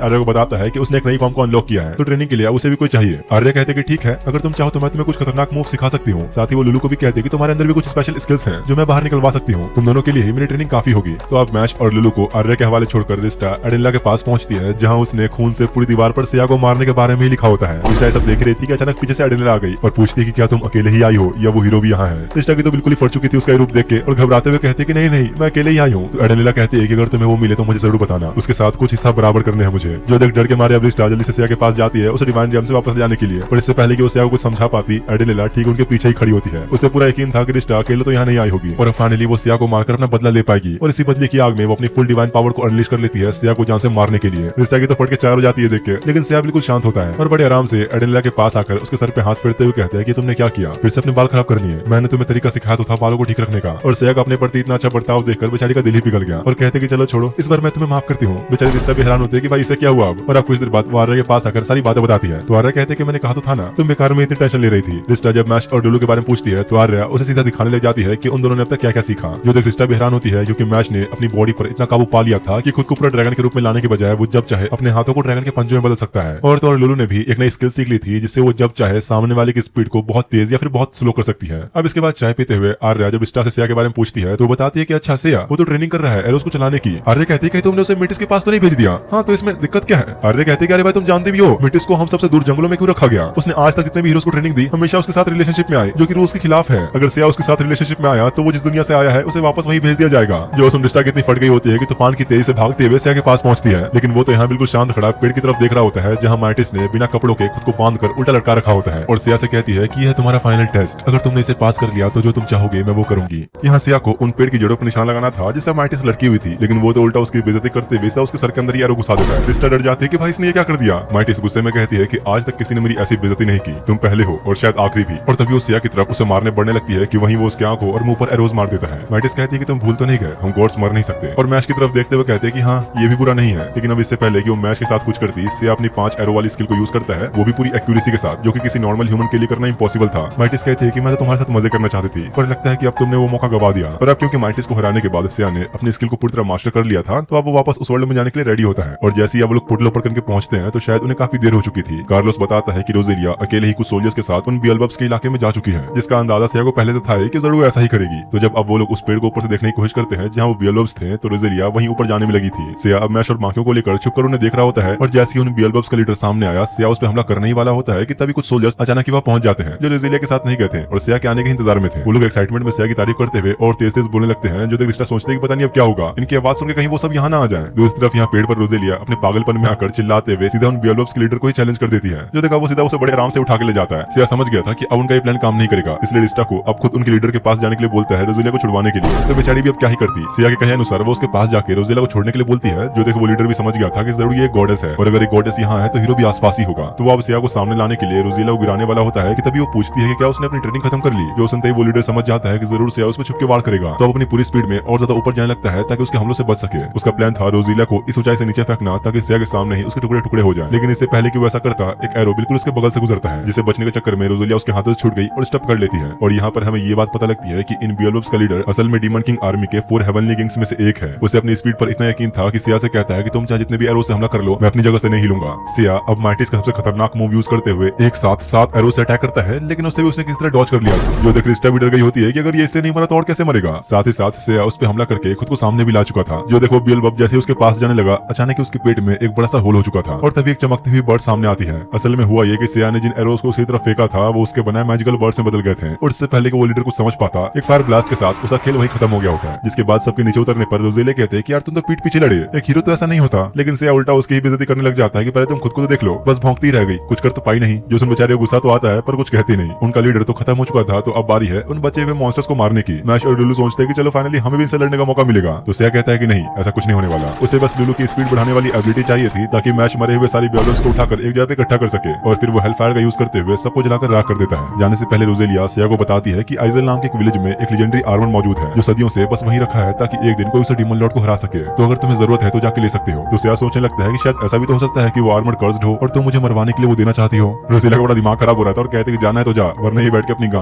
आर्या को बताता है कि उसने एक नई फॉर्म को अनलॉक किया है, तो ट्रेनिंग के लिए उसे भी कोई चाहिए। आर्या कहते हैं कि ठीक है, अगर तुम चाहो तो मैं तुम्हें कुछ खतरनाक मूव सिखा सकती हूँ। साथ ही वो लुलू को भी कहते हैं कि तुम्हारे अंदर भी कुछ स्पेशल स्किल्स हैं जो मैं बाहर निकलवा सकती हूँ, तुम दोनों के लिए ही मेरी ट्रेनिंग काफी होगी। तो अब मैश और लुलू को आर्या के हवाले छोड़कर रिस्टा एडेला के पास पहुंचती है, जहाँ उसने खून से पूरी दीवार पर सिया को मारने के बारे में ही लिखा होता है। रिस्टा सब देख रही थी कि अचानक पीछे से एडेला आ गई और पूछती है कि क्या तुम अकेले ही आई हो या वो हीरो भी यहाँ है। रिस्टा की तो बिल्कुल ही फट चुकी थी उसका रूप देख के और घबराते हुए कहती है कि नहीं मैं अकेले ही आई हूँ। तो एडेला कहती है कि अगर तुम्हें वो मिले तो मुझे जरूर बताना, उसके साथ कुछ हिस्सा बराबर करने हैं मुझे। जो देख डर के मारे अब रिस्टा जल्दी से सिया के पास जाती है उसे डिवाइन जेम से वापस ले जाने के लिए, पर इससे पहले कि वो सिया को कुछ समझा पाती एडेला ठीक उनके पीछे ही खड़ी होती है। उसे पूरा यकीन था कि रिस्टा अकेले तो यहाँ नहीं आई होगी और फाइनली वो सिया को मारकर अपना बदला ले पाएगी और इसी बदले की आग में वो अपनी फुल डिवाइन पावर को अनलीश कर लेती है सिया को जान से मारने के लिए। रिस्टा की तो फट के चार हो जाती है देख के, लेकिन सिया बिल्कुल शांत होता है और बड़े आराम से एडेला के पास आकर उसके सर पे हाथ फेरते हुए कहता है कि तुमने क्या किया, फिर से अपने बाल खराब करनी है, मैंने तुम्हें तरीका सिखाया तो था बालों को ठीक रखने का। और सिया का अपने प्रति इतना अच्छा बर्ताव देखकर बेचारी का दिल ही पिघल गया और कहते कि चलो छोड़ो, इस बार मैं तुम्हें माफ करती हूँ। बेचारी रिस्टा भी हैरान होती है कि भाई इसे क्या हुआ अब, और अब कुछ देर बाद वो आर्या के पास आकर सारी बातें बताती है। तो आर्या कहते हैं कि मैंने कहा तो था ना, तुम बेकार में इतनी टेंशन ले रही थी। रिस्टा जब मैश और डुलू के बारे में पूछती है तो आर्या उसे सीधा दिखाने लग जाती है कि उन दोनों ने अब तक क्या क्या सीखा। जो देख रिश्ता भी हैरान होती है क्योंकि मैश ने अपनी बॉडी पर इतना काबू पा लिया था कि खुद को पूरा ड्रैगन के रूप में लाने के बजाय वो जब चाहे अपने हाथों को ड्रैगन के पंजों में बदल सकता है। और तो और लुलू ने भी एक नई स्किल सीख ली थी जिससे वो जब चाहे सामने वाले की स्पीड को बहुत तेज या फिर बहुत स्लो कर सकती है। अब इसके बाद चाय पीते हुए आर्या जब स्टार से सिया के बारे में पूछती है तो बताती है कि अच्छा सिया वो तो ट्रेनिंग कर रहा है एरोस को चलाने की। आर्या कहती है कि तुमने उसे मिटिस के पास तो नहीं भेज दिया। हाँ तो इसमें दिक्कत क्या है। आर्या कहती है कि अरे भाई तुम जानते भी हो मिटिस को हम सबसे दूर जंगलों में क्यों रखा गया। उसने आज तक जितने भी हीरोज को ट्रेनिंग दी हमेशा उसके साथ रिलेशनशिप में आए जो कि रूल्स के खिलाफ है। अगर सिया उसके साथ रिलेशनशिप में आया तो वो जिस दुनिया से आया है उसे वापस वहीं भेज दिया जाएगा। जो सुनरिश्ता की इतनी फट गई होती है कि तूफान की तेजी से भागते हुए सिया के पास पहुंचती है, लेकिन वो तो यहाँ बिल्कुल शांत खड़ा पेड़ की तरफ देख रहा होता है जहाँ मार्टिस ने बिना कपड़ों के खुद को बांध कर उल्टा लटका रखा होता है। और सिया से कहती है कि यह तुम्हारा फाइनल टेस्ट, अगर तुमने इसे पास कर लिया तो जो तुम चाहोगे मैं वो करूंगी। यहाँ सिया को उन पेड़ की जड़ों पर निशान लगाना था जिससे मार्टिस लटकी हुई थी, लेकिन वो तो उल्टा उसकी बेइज्जती करते हुए उसके सर के अंदर एरो घुसा देता है। रिश्ता डर जाती है कि भाई इसने ये क्या कर दिया। मार्टिस गुस्से में कहती है कि आज तक किसी ने मेरी ऐसी बेइज्जती नहीं की, तुम पहले हो और शायद आखिरी भी। और तभी वो सिया की तरफ उसे मारने बढ़ने लगती है कि वहीं वो उसकी आंखों और मुंह पर एरोज मार देता है। मार्टिस कहती है कि तुम भूल तो नहीं गए, हम गॉड्स मर नहीं सकते। और मैश की तरफ देखते हुए कहते हैं कि हाँ ये भी बुरा नहीं है, लेकिन अब इससे पहले कि वो मैश के साथ कुछ करती सिया अपनी 5 एरो वाली स्किल को यूज करता है, वो भी पूरी एक्यूरेसी के साथ, जो कि किसी नॉर्मल ह्यूमन के लिए करना इम्पॉसिबल था। मार्टिस कहती है कि मैं तो तुम्हारे साथ मजे करना चाहती थी पर लगता है कि अब तुमने वो मौका गवा दिया। और अब क्योंकि मार्टिस को हराने के बाद सिया ने अपनी स्किल को पूरी तरह मास्टर कर लिया था तो अब वो वापस उस वर्ल्ड में जाने के लिए रेडी होता है। और जैसे ही अब लोग पोर्टल ओपन करके पहुंचते हैं तो शायद उन्हें काफी देर हो चुकी थी। कार्लोस बताता है कि रोजेलिया अकेले ही कुछ सोल्जर्स के साथ उन बियलबब्स के इलाके में जा चुकी है, जिसका अंदाजा सिया को पहले से था कि जरूर ऐसा ही करेगी। तो जब अब वो लोग उस पेड़ को ऊपर से देखने की कोशिश करते हैं जहाँ वो बियलबब्स थे तो रोजेलिया वहीं ऊपर जाने में लगी थी। सिया अब मैश और बाकियों को लेकर छुपकर उन्हें देख रहा होता है और जैसे ही उन बियलबब्स का लीडर सामने आया सिया उस पर हमला करने ही वाला होता है कि तभी कुछ सोल्जर्स अचानक ही वहां पहुंच जाते हैं जो रोजेलिया के साथ नहीं गए थे और सिया के आने के इंतजार में थे। वो लोग एक्साइटमेंट में सिया की तारीफ करते हुए और तेज तेज बोलने लगते हैं जो देख रिश्ता सोचते हैं कि पता नहीं अब क्या होगा, इनकी आवाज सुनकर कहीं वो सब यहाँ ना आ जाए। दूसरी तरफ यहाँ पेड़ पर रोजेलिया अपने पागलपन में आकर चिल्लाते हुए सीधा उन बियलबब्स के लीडर को ही चैलेंज कर देती है। जो देखा वो सीधा उसे बड़े आराम से उठा के ले जाता है। सिया समझ गया था कि अब उनका ये प्लान काम नहीं करेगा, इसलिए रिश्ता को अब खुद उनके लीडर के पास जाने के लिए बोलता है रोजेलिया को छुड़वाने के लिए। तो बेचारी भी अब क्या ही करती। सिया के कहे अनुसार वो उसके पास जाके रोजेलिया को छोड़ने के लिए बोलती है। जो देखो वो लीडर भी समझ गया था कि जरूर ये गॉडेस है और अगर एक गॉडेस यहाँ है तो हीरो भी आसपास ही होगा। तो वो अब सिया को सामने लाने के लिए रोजेलिया को गिराने वाला होता है कि तभी वो पूछती है कि क्या उसने अपनी ट्रेनिंग खत्म कर ली। जो सुनते ही वो लीडर समझ जाता है कि जरूर सिया उस पर छुप के वार करेगा, तो अब अपनी पूरी स्पीड में और ज्यादा ऊपर जाने लगता है ताकि उसके हमलों से बच सके। उसका प्लान था रोजेलिया को इस ऊंचाई से नीचे फेंकना ताकि सिया के सामने ही उसके टुकड़े टुकड़े हो जाए, लेकिन इससे पहले कि वो ऐसा करता एक एरो बिल्कुल उसके बगल से गुजरता है जिसे बचने के चक्कर में रोजेलिया उसके हाथों से छूट गई और स्टप कर लेती है। और यहाँ पर हमें ये बात पता लगती है कि इन बियलबब्स का लीडर असल में डीमन किंग आर्मी के 4 हेवनली किंग्स में से एक है। उसे अपनी स्पीड पर इतना यकीन था कि सिया से कहता है कि तुम चाहे जितने भी एरो से हमला कर लो मैं अपनी जगह से नहीं हिलूंगा। सिया अब मार्टिस का सबसे खतरनाक मूव यूज करते हुए एक साथ 7 एरो से अटैक करता है, लेकिन उससे भी उसने किस तरह डॉज कर लिया। जो देख रिश्ता भी डर गई होती है कि अगर ये इससे नहीं मरा तो और कैसे मरेगा। साथ ही साथ सिया उस पर हमला करके खुद को सामने भी ला चुका था। जो देखो बियलबब जैसे उसके पास जाने लगा अचानक उसके पेट में एक बड़ा सा होल हो चुका था और तभी एक चमकती हुई बर्ड सामने आती है। असल में हुआ ये कि सिया ने जिन एरोस को उसकी तरफ फेंका था वो उसके बनाए मैजिकल बर्ड्स में बदल गए थे और इससे पहले कि वो लीडर कुछ समझ पाता एक फायर ब्लास्ट के साथ उसका खेल वहीं खत्म हो गया होता है। जिसके बाद सबके नीचे उतरने पर रोजेलिया कहते हैं कि यार तुम तो पीठ पीछे लड़े, एक हीरो तो ऐसा नहीं होता। लेकिन सिया उल्टा उसकी ही बेइज्जती करने लग जाता है कि पहले तुम खुद को तो देख लो, बस भौंकती रह गई, कुछ कर तो पाई नहीं। जो सुन बेचारे को गुस्सा तो आता है पर कुछ कहती नहीं। उनका लीडर तो खत्म हो चुका था तो अब बारी है उन बचे हुए मॉन्स्टर्स को मारने की। मैश और लुलू सोचते हैं कि चलो फाइनली हमें भी इनसे लड़ने का मौका मिलेगा। तो सिया कहता है कि नहीं ऐसा कुछ नहीं होने वाला, उसे बस लुलू की स्पीड बढ़ाने वाली एबिलिटी चाहिए थी ताकि मैश मरे हुए सारी बियलबब्स को उठाकर एक जगह पे इकट्ठा कर सके और फिर वो हेलफायर का यूज करते हुए सबको जलाकर राख कर देता है। जाने से पहले रोजेलिया सिया को बताती है कि आइजल नाम के एक विलेज में एक लेजेंडरी आर्मर मौजूद है जो सदियों से बस वहीं रखा है ताकि एक दिन कोई उसे डीमन लॉर्ड को हरा सके, तो अगर तुम्हें जरूरत है तो जाके ले सकते हो। तो सिया सोचने लगता है कि शायद ऐसा भी तो हो सकता है कि वो आर्मर कर्स्ड हो और तुम मुझे मरवाने के लिए वो देना चाहती हो। रोजेलिया का बड़ा दिमाग खराब हो रहा था और कहते कि जाना है तो जा, वरना ही बैठ के अपनी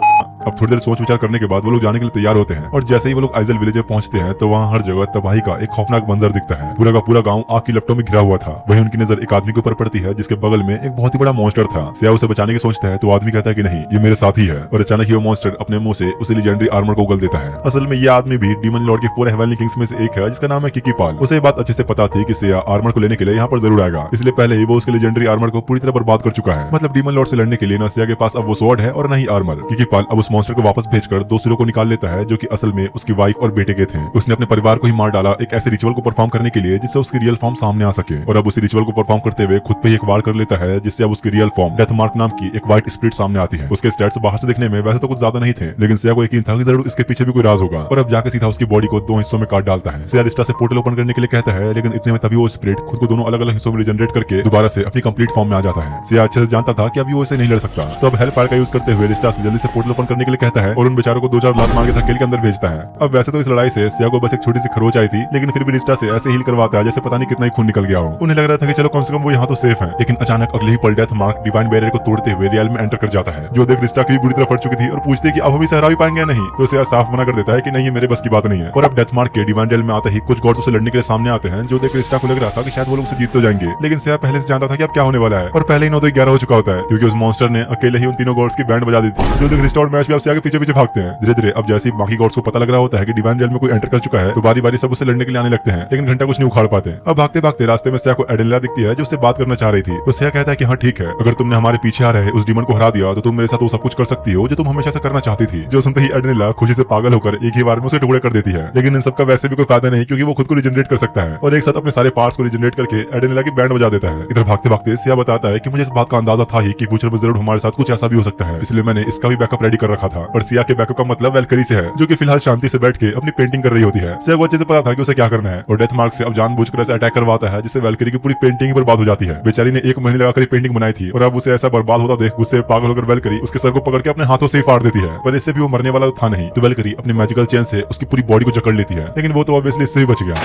अब थोड़ी देर सोच विचार करने के बाद वो लोग जाने के लिए तैयार होते हैं और जैसे ही वो लोग आइजल विलेज में पहुंचते हैं तो वहाँ हर जगह तबाही का एक खौफनाक मंजर दिखता है। पूरा का पूरा गांव आग की लपटों में घिरा हुआ था। वहीं उनकी नजर एक आदमी के ऊपर पड़ती है जिसके बगल में एक बहुत ही बड़ा मॉन्स्टर था। सिया उसे बचाने की सोचता है तो आदमी कहता है कि नहीं ये मेरे साथ ही है और अचानक ही वो मॉन्स्टर अपने मुंह से उसी लेजेंडरी आर्मर को उगल देता है। असल में ये आदमी भी डीमन लॉर्ड के 4 हेवनली किंग्स में से एक है जिसका नाम है किकीपाल। उसे बात अच्छे से पता थी कि सिया आर्मर को लेने के लिए यहाँ पर जरूर आएगा, इसलिए पहले ही वो उसके लेजेंडरी आर्मर को पूरी तरह बर्बाद कर चुका है। मतलब डीमन लॉर्ड से लड़ने के लिए ना सिया के पास अब वो स्वॉर्ड है और न ही आर्मर। किकीपाल अब उस मॉन्स्टर को वापस भेजकर 2 सिरों को निकाल लेता है जो कि असल में उसकी वाइफ और बेटे के थे। उसने अपने परिवार को ही मार डाला एक ऐसे रिचुअल को परफॉर्म करने के लिए जिससे उसकी रियल फॉर्म सामने आ सके और अब उसी रिचुअल को परफॉर्म करते हुए खुद पे ही एक वार कर लेता है जिससे अब उसकी रियल फॉर्म डेथ मार्क नाम की एक व्हाइट स्पिरिट सामने आती है। उसके स्टैट्स बाहर से दिखने में वैसे तो कुछ ज्यादा नहीं थे, लेकिन सिया को यकीन था कि जरूर इसके पीछे भी कोई राज होगा और अब जाकर सीधा उसकी बॉडी को 2 हिस्सों में काट डालता है। सिया रिश्ता से पोर्टल ओपन करने के लिए कहता है, लेकिन इतने में तभी वो स्पिरिट खुद को दोनों अलग अलग हिस्सों में रिजनरेट करके दोबारा से अपनी कंप्लीट फॉर्म में आ जाता है। सिया अच्छे से जानता था कि अभी वो इसे नहीं लड़ सकता, तो अब हेल्प फायर का यूज करते हुए रिश्ता से जल्दी से पोर्टल ओपन करने लड़ने के लिए कहता है और उन बेचारों को 2-4 लात मार के धकेल के अंदर भेजता है। अब वैसे तो इस लड़ाई से सिया को बस एक छोटी सी खरोच आई थी, लेकिन फिर भी रिस्टा से ऐसे हील करवाता है जैसे पता नहीं कितना ही खून निकल गया हो। उन्हें लग रहा था कि चलो कम से कम वो यहाँ तो सेफ है, लेकिन अचानक अगले ही पल डेथ मार्क डिवाइन बैरियर को तोड़ते हुए रियल में एंटर कर जाता है, जो देख रिस्टा की बुरी तरह फट चुकी थी और पूछती है कि अब हम इसे हरा भी पाएंगे या नहीं। तो सिया साफ मना कर देता है कि नहीं, ये मेरे बस की बात नहीं है। और अब डेथ मार्क के डिवाइन रियल में आते ही कुछ गॉड्स उसे लड़ने के लिए सामने आते हैं, जो देख रिस्टा को लग रहा था कि शायद वो लोग उसे जीत तो जाएंगे, लेकिन सिया पहले से जानता था कि अब क्या होने वाला है। और पहले ही 9-11 हो चुका होता है, क्योंकि उस मॉन्स्टर ने अकेले ही उन तीनों गॉड्स की बैंड बजा दी थी, जो देख रिस्टा और मैश भी अब सिया के पीछे पीछे भागते हैं। धीरे धीरे अब जैसे बाकी गॉड्स को पता लग रहा होता है कि डिवाइन रियल में कोई एंटर कर चुका है, तो बारी बारी सब उसे लड़ने के लिए आने लगते हैं, लेकिन घंटा कुछ नहीं उखाड़ पाते। अब भागते भागते रास्ते में सिया को एडेलिना दिखती है, जो उससे बात करना चाह रही थी। तो सिया कहता है कि हाँ ठीक है, अगर तुमने हमारे पीछे आ रहे उस डीमन को हरा दिया तो तुम मेरे साथ वो सब कुछ कर सकती हो जो तुम हमेशा से करना चाहती थी। जो सुनते ही एडेलिना खुशी से पागल होकर एक ही बार में उसे टुकड़े कर देती है, लेकिन इन सबका वैसे भी कोई फायदा नहीं, क्योंकि वो खुद को रिजनरेट कर सकता है और एक साथ अपने सारे पार्ट्स को रिजनरेट करके एडेलिना की बैंड बजा देता है। इधर भागते भागते सिया बताता है कि मुझे इस बात का अंदाजा था ही कि फ्यूचर में जरूर हमारे साथ कुछ ऐसा भी हो सकता है, इसलिए मैंने इसका भी बैकअप रेडी कर रखा था। और सिया के बैकअप का मतलब वेलकरी से है, जो कि फिलहाल शांति से बैठ के अपनी पेंटिंग कर रही होती है। सिया को अच्छे से पता था कि उसे क्या करना है और डेथ मार्क से अब जानबूझकर ऐसा अटैक करवाता है जिससे वेलकरी की पूरी पेंटिंग बर्बाद हो जाती है। बेचारी ने 1 महीने लगाकर पेंटिंग बनाई थी और अब उसे ऐसा बर्बाद होता देख गुस्से में पागल होकर वेलकरी उसके सर को पकड़ के अपने हाथों से ही फाड़ देती है। पर इससे भी वो मरने वाला था नहीं, तो वेलकरी अपने मैजिकल चेन से उसकी पूरी बॉडी को जकड़ लेती है, लेकिन वो तो ऑब्वियसली इससे भी बच गया।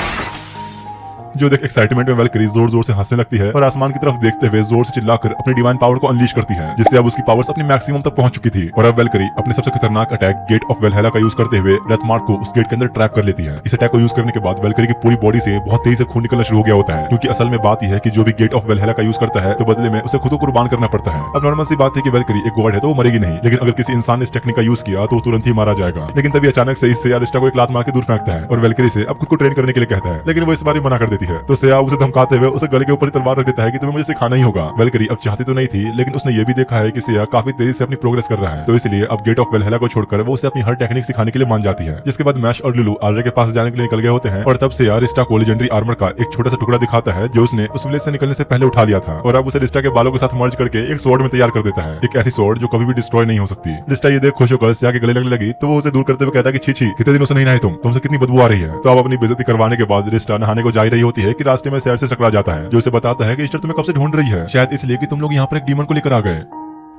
जो देख एक्साइटमेंट में वेलकरी जोर जोर से हंसने लगती है और आसमान की तरफ देखते हुए जोर से चिल्लाकर अपनी डिवाइन पावर को अनलीश करती है, जिससे अब उसकी पावर्स अपनी मैक्सिमम तक पहुंच चुकी थी। और अब वेलकरी अपने सबसे खतरनाक अटैक गेट ऑफ वेलहेला का यूज करते हुए डेथ मार्क को उस गेट के अंदर ट्रैप कर लेती है। इस अटैक को यूज करने के बाद वेलकरी की पूरी बॉडी से बहुत तेजी से खून निकलना शुरू हो गया होता है, क्योंकि असल में बात यह है कि जो भी गेट ऑफ वेलहेला का यूज करता है तो बदले में उसे खुद को कुर्बान करना पड़ता है। अब नॉर्मल सी बात है कि वेलकरी एक गॉड है तो वो मरेगी नहीं, लेकिन अगर किसी इंसान ने इस टेक्निक का यूज किया तो तुरंत ही मारा जाएगा। लेकिन तभी अचानक से इससे अरिस्टा को एक लात मार के दूर फेंकता है और वेलकरी से अब खुद को ट्रेन करने के लिए कहता है, लेकिन वो इस बार मना कर देती है। तो सिया उसे धमकाते हुए उसे गले के ऊपर तलवार रख देता है कि तुम्हें मुझे सिखाना ही होगा। वेलकरी अब चाहती तो नहीं थी, लेकिन उसने ये भी देखा है कि सिया काफी तेजी से अपनी प्रोग्रेस कर रहा है, तो इसलिए अब गेट ऑफ वेलहेला को छोड़कर वो उसे अपनी हर टेक्निक सिखाने के लिए मान जाती है। जिसके बाद मैश और लुलू आर्या के पास जाने के लिए निकल गए होते हैं और तब सिया रिस्टा को लेजेंडरी आर्मर का एक छोटा सा टुकड़ा दिखाता है जो उसने उस विलेज से निकलने से पहले उठा लिया था, और अब उसे रिस्टा के बालों के साथ मर्ज करके एक स्वॉर्ड में तैयार कर देता है, एक ऐसी स्वॉर्ड जो कभी भी डिस्ट्रॉय नहीं हो सकती। रिस्टा ये देख खुश होकर सिया के गले लगने लगी, तो वो उसे दूर करते हुए कहता है कि छी छी, कितने दिनों से नहीं नहाए तुमसे कितनी बदबू आ रही है। तो अब अपनी बेइज्जती करवाने के बाद रिस्टा नहाने को जा रही होती है कि रास्ते में सैर से टकरा जाता है, जो उसे बताता है कि ईस्टर तुम्हें कब से ढूंढ रही है, शायद इसलिए कि तुम लोग यहाँ पर एक डीमन को लेकर आ गए।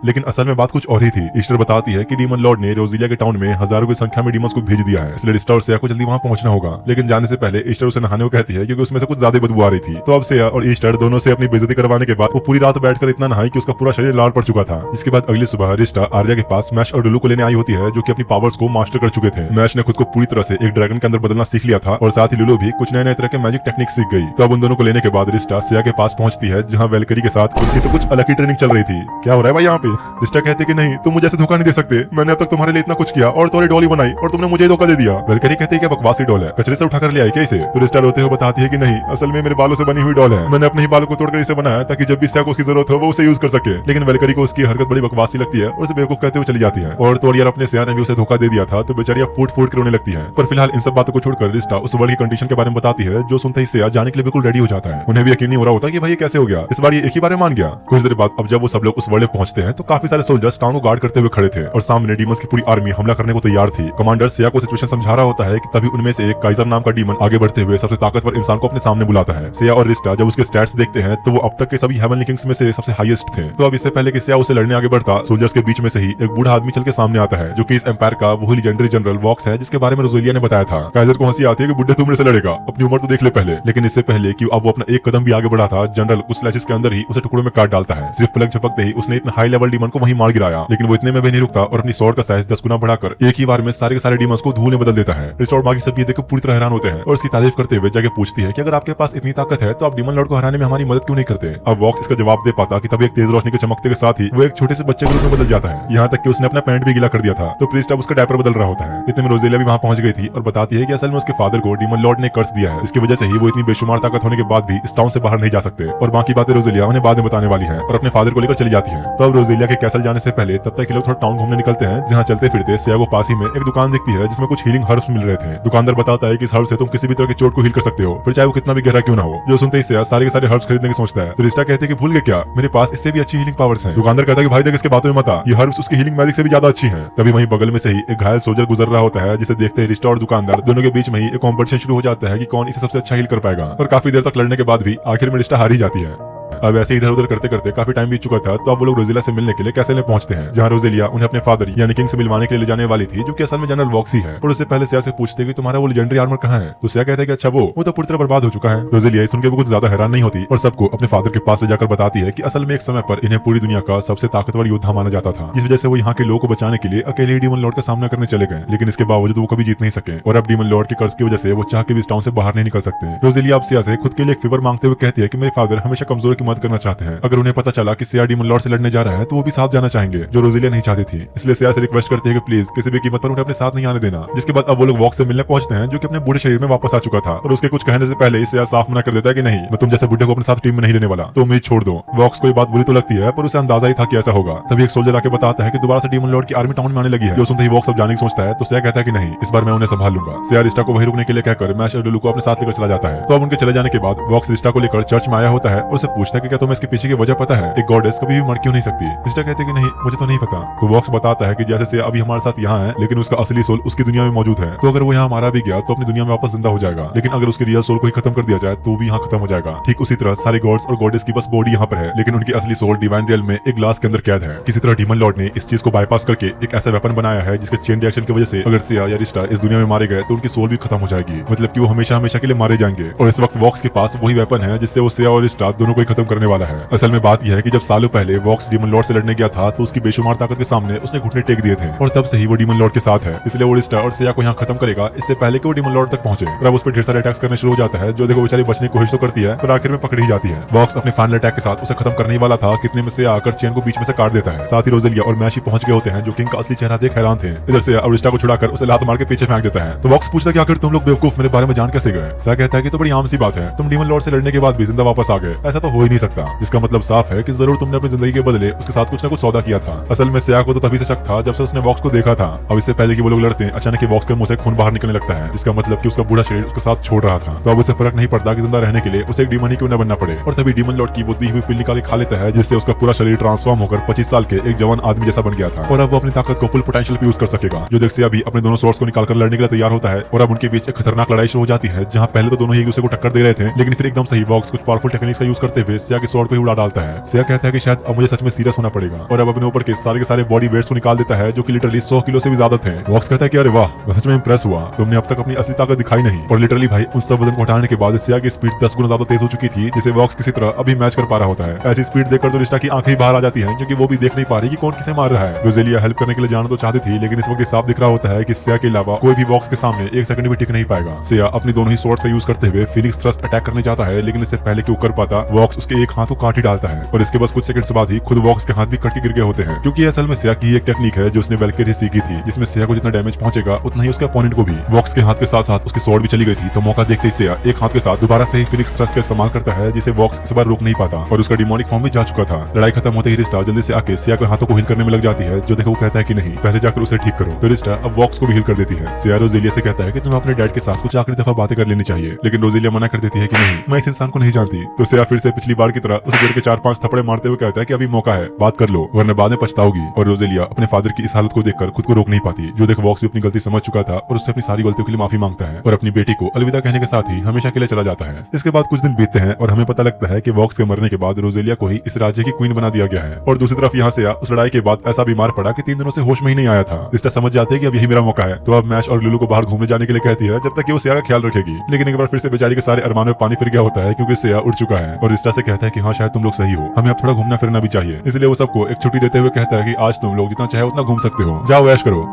लेकिन असल में बात कुछ और ही थी। ईस्टर बताती है कि डीमन लॉर्ड ने रोजिलिया के टाउन में हजारों की संख्या में डीमंस को भेज दिया है, इसलिए रिस्टा और सिया को जल्दी वहां पहुंचना होगा। लेकिन जाने से पहले ईस्टर उसे नहाने को कहती है, क्योंकि उसमें से कुछ ज्यादा बदबू आ रही थी। तो अब सिया और ईस्टर दोनों से अपनी बेइज्जती करवाने के बाद वो पूरी रात बैठकर इतना नहाई कि उसका पूरा शरीर लाल पड़ चुका था। जिसके बाद अगली सुबह रिस्टा आर्या के पास मैश और लुलू को लेने आई होती है, जो कि अपनी पावर्स को मास्टर कर चुके थे। मैश ने खुद को पूरी तरह से एक ड्रैगन के अंदर बदलना सीख लिया था और साथ ही लुलू भी कुछ नए नए तरह के मैजिक टेक्निक सीख गई। तो अब उन दोनों को लेने के बाद रिस्टा सिया के पास पहुंचती है, जहां वेलकरी के साथ उसकी तो कुछ अलग ही ट्रेनिंग चल रही थी। क्या हो रहा है भाई यहाँ पे? रिस्टा कहते कि नहीं, तुम मुझे ऐसे धोखा नहीं दे सकते, मैंने अब तक तुम्हारे लिए इतना कुछ किया और तुम्हारी डॉली बनाई और तुमने मुझे धोखा दे दिया। वेलकरी कहती है कि बकवासी डॉल है, कचरे से उठाकर ले आई क्या इसे? तो रिस्टा रोते हुए बताती है कि नहीं, असल में मेरे बालों से बनी हुई डॉल है, मैंने अपने ही बालों को तोड़कर इसे बनाया ताकि जब भी सिया को उसकी जरूरत हो वो उसे यूज कर सके। लेकिन वेलकरी को उसकी हरकत बड़ी बकवासी लगती है और उसे बेवकूफ कहते हुए चली जाती है। और तो यार अपने सिया ने भी उसे धोखा दे दिया था, तो बेचारी फूट फूट कर रोने लगती है। पर फिलहाल इन सब बातों को छोड़कर रिस्टा उस वर्ल्ड की कंडीशन के बारे में बताती है, जो सुनते ही सिया जाने के लिए बिल्कुल रेडी हो जाता है। उन्हें भी यकीन नहीं हो रहा होता कि भाई ये कैसे हो गया, इस बार ये एक ही बार में मान गया। कुछ देर बाद अब जब वो सब लोग उस वर्ल्ड में पहुंचते हैं तो काफी सारे सोल्जर्स टाउन को गार्ड करते हुए खड़े थे और सामने डीमंस की पूरी आर्मी हमला करने को तैयार थी। कमांडर सिया को सिचुएशन समझा रहा होता है कि तभी उनमें से एक काइजर नाम का डीमन आगे बढ़ते हुए सबसे ताकतवर इंसान को अपने सामने बुलाता है। सिया और रिस्टा जब उसके स्टैट्स देखते हैं तो वो अब तक के सभी हेवनली किंग्स में से सबसे हाईएस्ट थे। तो अब इससे पहले कि सिया उसे लड़ने आगे बढ़ता, सोल्जर्स के बीच में से ही एक बूढ़ा आदमी चल के सामने आता है, जो कि इस एम्पायर का वही लीजेंडरी जनरल वॉक्स है जिसके बारे में रोजेलिया ने बताया था। काइजर को हंसी आती है कि बुड्ढे तू मेरे से लड़ेगा, अपनी उम्र तो देख ले पहले। लेकिन इससे पहले कि अब वो अपना एक कदम भी आगे बढ़ा था, जनरल उस स्लैशेस के अंदर ही उसे टुकड़ों में काट डालता है। सिर्फ पलक झपकते ही उसने इतना हाई लेवल डीमन को वहीं मार गिराया। लेकिन वो इतने में भी नहीं रुकता और अपनी स्वॉर्ड का साइज 10 गुना बढ़ाकर एक ही बार में सारे के सारे डीमंस को धूल में बदल देता है। रिस्टा और बाकी सब ये देखकर पूरी तरह हैरान होते हैं और इसकी तारीफ करते हुए जाके पूछती है कि अगर आपके पास इतनी ताकत है तो आप डीमन लॉर्ड को हराने में हमारी मदद क्यों नहीं करते? अब वॉक्स इसका जवाब दे पाता कि तभी एक तेज रोशनी के चमकते के साथ ही वो एक छोटे से बच्चे के रूप में बदल जाता है। यहाँ तक कि उसने अपना पैंट भी गीला कर दिया था। तो प्रीस्ट अब उसका डायपर बदल रहा होता है। इतने में रोजेलिया भी वहाँ पहुंच गई थी और बताती है कि असल में उसके फादर को डीमन लॉर्ड ने कर्ज दिया है, इसकी वजह से ही वो इतनी बेशुमार ताकत होने के बाद भी इस टाउन से बाहर नहीं जा सकते। और बाकी बातें रोजेलिया उन्हें बाद में बताने वाली है और अपने फादर को लेकर चली जाती है। तो अब रोजेलिया के कैसल जाने से पहले तब तक के लोग थोड़ा टाउन घूमने निकलते हैं, जहाँ चलते फिरते सिया को पास ही में एक दुकान दिखती है जिसमें कुछ हीलिंग हर्ब्स मिल रहे थे। दुकानदार बताता है कि इस हर्ब से तुम किसी भी तरह की चोट को हील कर सकते हो, फिर चाहे वो कितना भी गहरा क्यों ना हो। जो सुनते ही सिया सारे के सारे हर्ब्स खरीदने की सोचता है। तो रिस्टा कहते हैं कि भूल गए क्या, मेरे पास इससे भी अच्छी हीलिंग पावर्स हैं। दुकानदार कहता है कि भाई देख इसके बातों में मत आ, ये हर्ब्स उसकी हीलिंग मैजिक से भी ज्यादा अच्छी हैं। तभी वहीं बगल में से ही एक घायल सोल्जर गुजर रहा होता है, जिसे देखते ही रिस्टा और दुकानदार दोनों के बीच में ही एक कॉम्पिटिशन शुरू हो जाता है कि कौन इसे सबसे अच्छा हील कर पाएगा। और काफी देर तक लड़ने के बाद भी आखिर में रिस्टा हार ही जाती है। अब ऐसे इधर उधर करते करते काफी टाइम बीत चुका था, तो अब वो लोग रोजेलिया से मिलने के लिए कैसल में पहुंचते हैं, जहाँ रोजेलिया उन्हें अपने फादर यानी किंग से मिलवाने के लिए ले जाने वाली थी, जो कि असल में जनरल वॉक्स ही है। और उससे पहले सिया से पूछते कि तुम्हारा वो लेजेंडरी आर्मर कहाँ है, तो सिया कहता है कि अच्छा वो तो पूरी तरह बर्बाद हो चुका है। रोजेलिया सुन के वो कुछ ज्यादा हैरान नहीं होती और सबको अपने फादर के पास ले जाकर बताती है कि असल में एक समय पर इन्हें पूरी दुनिया का सबसे ताकतवर योद्धा माना जाता था, जिस वजह से वो यहाँ के लोगों को बचाने के लिए अकेले डीमन लॉर्ड का सामना करने चले गए, लेकिन इसके बावजूद वो कभी जीत नहीं सके और अब डीमन लॉर्ड के कर्ज की वजह से वो चाह के भी इस टाउन से बाहर नहीं निकल सकते। रोजेलिया अब सिया से खुद के लिए एक फेवर मांगते हुए कहती है कि मेरे फादर हमेशा कमजोर की मदद करना चाहते हैं। अगर उन्हें पता चला कि सिया डीमन लॉर्ड से लड़ने जा रहा है तो वो भी साथ जाना चाहेंगे, जो रोजेलिया नहीं चाहती थी। इसलिए सिया से रिक्वेस्ट करती है कि प्लीज किसी भी कीमत पर उन्हें अपने साथ नहीं आने देना। जिसके बाद अब वो लोग वॉक्स से मिलने पहुंचते हैं, जो कि अपने बूढ़े शरीर में वापस आ चुका था, और उसके कुछ कहने से पहले ही सिया साफ मना कर देता है कि नहीं, मैं तुम जैसे बुढ़े को अपने साथ टीम में नहीं लेने वाला, तो उम्मीद छोड़ दो। वॉक्स को ये बात बुरी तो लगती है, पर उसे अंदाजा ही था कि ऐसा होगा। तभी एक सोल्जर आके बताता है कि दोबारा से डीमन लॉर्ड की आर्मी टाउन में आने लगी है, जो सुनते ही वॉक्स अब जाने की सोचता है, तो सिया कहता है कि नहीं, इस बार मैं उन्हें संभाल लूंगा। सिया रिस्टा को वहीं रुकने के लिए कहकर मैश और लुलू को अपने साथ लेकर चला जाता है। तो अब उनके चले जाने के बाद वॉक्स रिस्टा को लेकर चर्च में आया होता है और उसे पूछता है कि क्या तुम्हें इसके पीछे की वजह पता है, एक गॉडेस कभी भी मर क्यों नहीं सकती। रिस्टा कहते हैं कि नहीं, मुझे तो नहीं पता। तो वॉक्स बताता है कि जैसे सिया अभी हमारे साथ यहाँ है, लेकिन उसका असली सोल उसकी दुनिया में मौजूद है, तो अगर वो यहाँ मारा भी गया तो अपनी दुनिया में वापस जिंदा हो जाएगा, लेकिन अगर उसके रियल सोल को ही खत्म कर दिया जाए तो भी यहाँ खत्म हो जाएगा। ठीक उसी तरह सारे गॉड्स और गॉडेस की बस बॉडी यहाँ पर है, लेकिन उनकी असली सोल डिवाइन रियल में एक ग्लास के अंदर कैद है। किसी तरह डीमन लॉर्ड ने इस चीज को बाईपास करके एक ऐसा वेपन बनाया है जिसके चेन रिएक्शन की वजह से अगर सिया या रिस्टा इस दुनिया में मारे गए तो उनकी सोल भी खत्म हो जाएगी, मतलब कि वो हमेशा हमेशा के लिए मारे जाएंगे। और इस वक्त वॉक्स के पास वही वेपन है जिससे वो सिया और रिस्टा दोनों को ही खत्म करने वाला है। असल में बात यह है कि जब सालों पहले वॉक्स डीमन लॉर्ड से लड़ने गया था तो उसकी बेशुमार ताकत के सामने उसने घुटने टेक दिए थे, और तब से ही वो डीमन लॉर्ड के साथ है। इसलिए वो रिस्टा और सिया को यहाँ खत्म करेगा इससे पहले कि वो डीमन लॉर्ड तक पहुंचे। और अब उस पर ढेर सारे अटैक्स करने शुरू हो जाता है, जो देखो बेचारी बचने की कोशिश तो करती है पर आखिर में पकड़ी जाती है। वॉक्स अपने फाइनल अटैक के साथ उसे खत्म करने वाला था, कितने में से आकर चेन को बीच में से काट देता है। साथ ही रोजेलिया और मैशी पहुंच गए होते हैं, जो किंग का असली चेहरा देख हैरान थे। इधर से अब रिस्टा को छुड़ाकर उसे लात मार के पीछे फेंक देता है। तो वॉक्स पूछता है कि आखिर तुम लोग बेवकूफ मेरे बारे में जान कैसे गए। सिया कहता है कि तो बड़ी आम सी बात है, तुम डीमन लॉर्ड से लड़ने के बाद भी जिंदा वापस आ गए, ऐसा तो हो ही नहीं सकता। जिसका मतलब साफ है कि जरूर तुमने अपनी जिंदगी के बदले उसके साथ कुछ न कुछ सौदा किया था। असल में सिया को तो तभी से शक था जब से उसने वॉक्स को देखा था। अब इससे पहले कि वो लोग लड़ते हैं, अचानक वॉक्स के मुंह से खून बाहर निकलने लगता है, जिसका मतलब कि उसका बूढ़ा शरीर उसके साथ छोड़ रहा था। तो अब उसे फर्क नहीं पड़ता कि जिंदा रहने के लिए उसे एक डीमन ही क्यों न बनना पड़े। और तभी डीमन लॉर्ड की वो दी हुई पिल निकाल के खा लेता है, जिससे उसका पूरा शरीर ट्रांसफॉर्म होकर 25 साल के एक जवान आदमी जैसा बन गया था, और अब वो अपनी ताकत को फुल पोटेंशियल पे यूज कर सकेगा। जो देख सिया भी अपने दोनों सोर्स को निकालकर लड़ने के लिए तैयार होता है, और अब उनके बीच एक खतरनाक लड़ाई शुरू हो जाती है, जहां पहले तो दोनों ही एक दूसरे को टक्कर दे रहे थे, लेकिन फिर एकदम सही वॉक्स कुछ पावरफुल टेक्निक्स का यूज करते हुए सिया के स्वॉर्ड को ही उड़ा डालता है। सिया कहता है कि शायद अब मुझे सच में सीरियस होना पड़ेगा, और अब अपने ऊपर के सारे बॉडी वेट्स को निकाल देता है, जो कि लिटरली 100 किलो से भी ज्यादा थे। वॉक्स कहता है कि अरे वाह, मैं सच में इंप्रेस हुआ, तुमने अब तक अपनी असली ताकत दिखाई नहीं। और लिटरली भाई उन सब वजन को हटाने के बाद सिया की स्पीड 10 गुना ज्यादा तेज हो चुकी थी, जिसे वॉक्स किसी तरह अभी मैच कर पा रहा होता है। ऐसी स्पीड देखकर तो रिस्टा की आंखें बाहर आ जाती हैं, क्योंकि वो भी देख नहीं पा रही कि कौन किसे मार रहा है। रोजेलिया हेल्प करने के लिए जाना तो चाहती थी, लेकिन इस वक्त साफ दिख रहा होता है कि सिया के अलावा कोई भी वॉक्स के सामने एक सेकंड भी टिक नहीं पाएगा। सिया अपनी दोनों ही स्वॉर्ड्स का यूज करते हुए फिनिक्स थ्रस्ट अटैक करने जाता है, लेकिन इससे पहले कि वो कर पाता, वॉक्स उसके एक हाथ को काट ही डालता है, और इसके बाद कुछ सेकंड्स बाद ही खुद वॉक्स के हाथ भी कट के गिर गए होते हैं, क्योंकि असल में सिया की एक टेक्निक है जो उसने वेल्केरी सीखी थी, जिसमें सिया को जितना डैमेज पहुंचेगा उतना ही उसके अपोनेंट को भी। वॉक्स के हाथ के साथ साथ उसकी स्वॉर्ड भी चली गई थी, तो मौका देखते ही सिया एक हाथ के साथ दोबारा से फिनिक्स थ्रस्ट का इस्तेमाल करता है, जिसे वॉक्स इस बार रोक नहीं पाता, और उसका डिमोनिक फॉर्म भी जा चुका था। लड़ाई खत्म होते ही रिस्टा जल्दी से आके सिया के हाथों को हील करने में लग जाती है, जो देखो वो कहता है कि नहीं, पहले जाकर उसे ठीक करो। तो रिस्टा अब वॉक्स को भी हील कर देती है। सिया रोजेलिया से कहता है कि तुम्हें अपने डैड के साथ कुछ आखिरी दफा बातें कर लेनी चाहिए, लेकिन रोजेलिया मना कर देती है कि नहीं, मैं इस इंसान को नहीं जानती। तो सिया फिर से पिछली बार की तरह उसे गिर के 4-5 थप्पड़े मारते हुए कहता है कि अभी मौका है, बात कर लो वरना बाद में पछताओगी। और रोजेलिया अपने फादर की इस हालत को देखकर खुद को रोक नहीं पाती, जो देख वॉक्स भी अपनी गलती समझ चुका था और उससे अपनी सारी गलतियों के लिए माफी मांगता है, और अपनी बेटी को अलविदा कहने के साथ ही हमेशा के लिए चला जाता है। इसके बाद कुछ दिन बीतते हैं और हमें पता लगता है कि वॉक्स के मरने के बाद रोजेलिया को ही इस राज्य की क्वीन बना दिया गया है। और दूसरी तरफ यहाँ से उस लड़ाई के बाद ऐसा बीमार पड़ा कि 3 दिनों से होश में ही नहीं आया था। रिस्टा समझ जाते हैं कि अब यही मेरा मौका है, तो अब मैश और लुलू को बाहर घूमने जाने के लिए कहती है, जब तक कि वो सिया का ख्याल रखेगी। लेकिन एक बार फिर से बेचारी के सारे अरमान में पानी फिर गया होता है, क्योंकि सिया उड़ चुका है। और रिस्टा से कहता है कि हाँ शायद तुम लोग सही हो, हमें अब थोड़ा घूमना फिरना भी चाहिए। इसलिए वो सबको एक छुट्टी देते हुए कहता है कि आज तुम लोग जितना चाहे उतना घूम सकते हो, जाओ ऐश करो।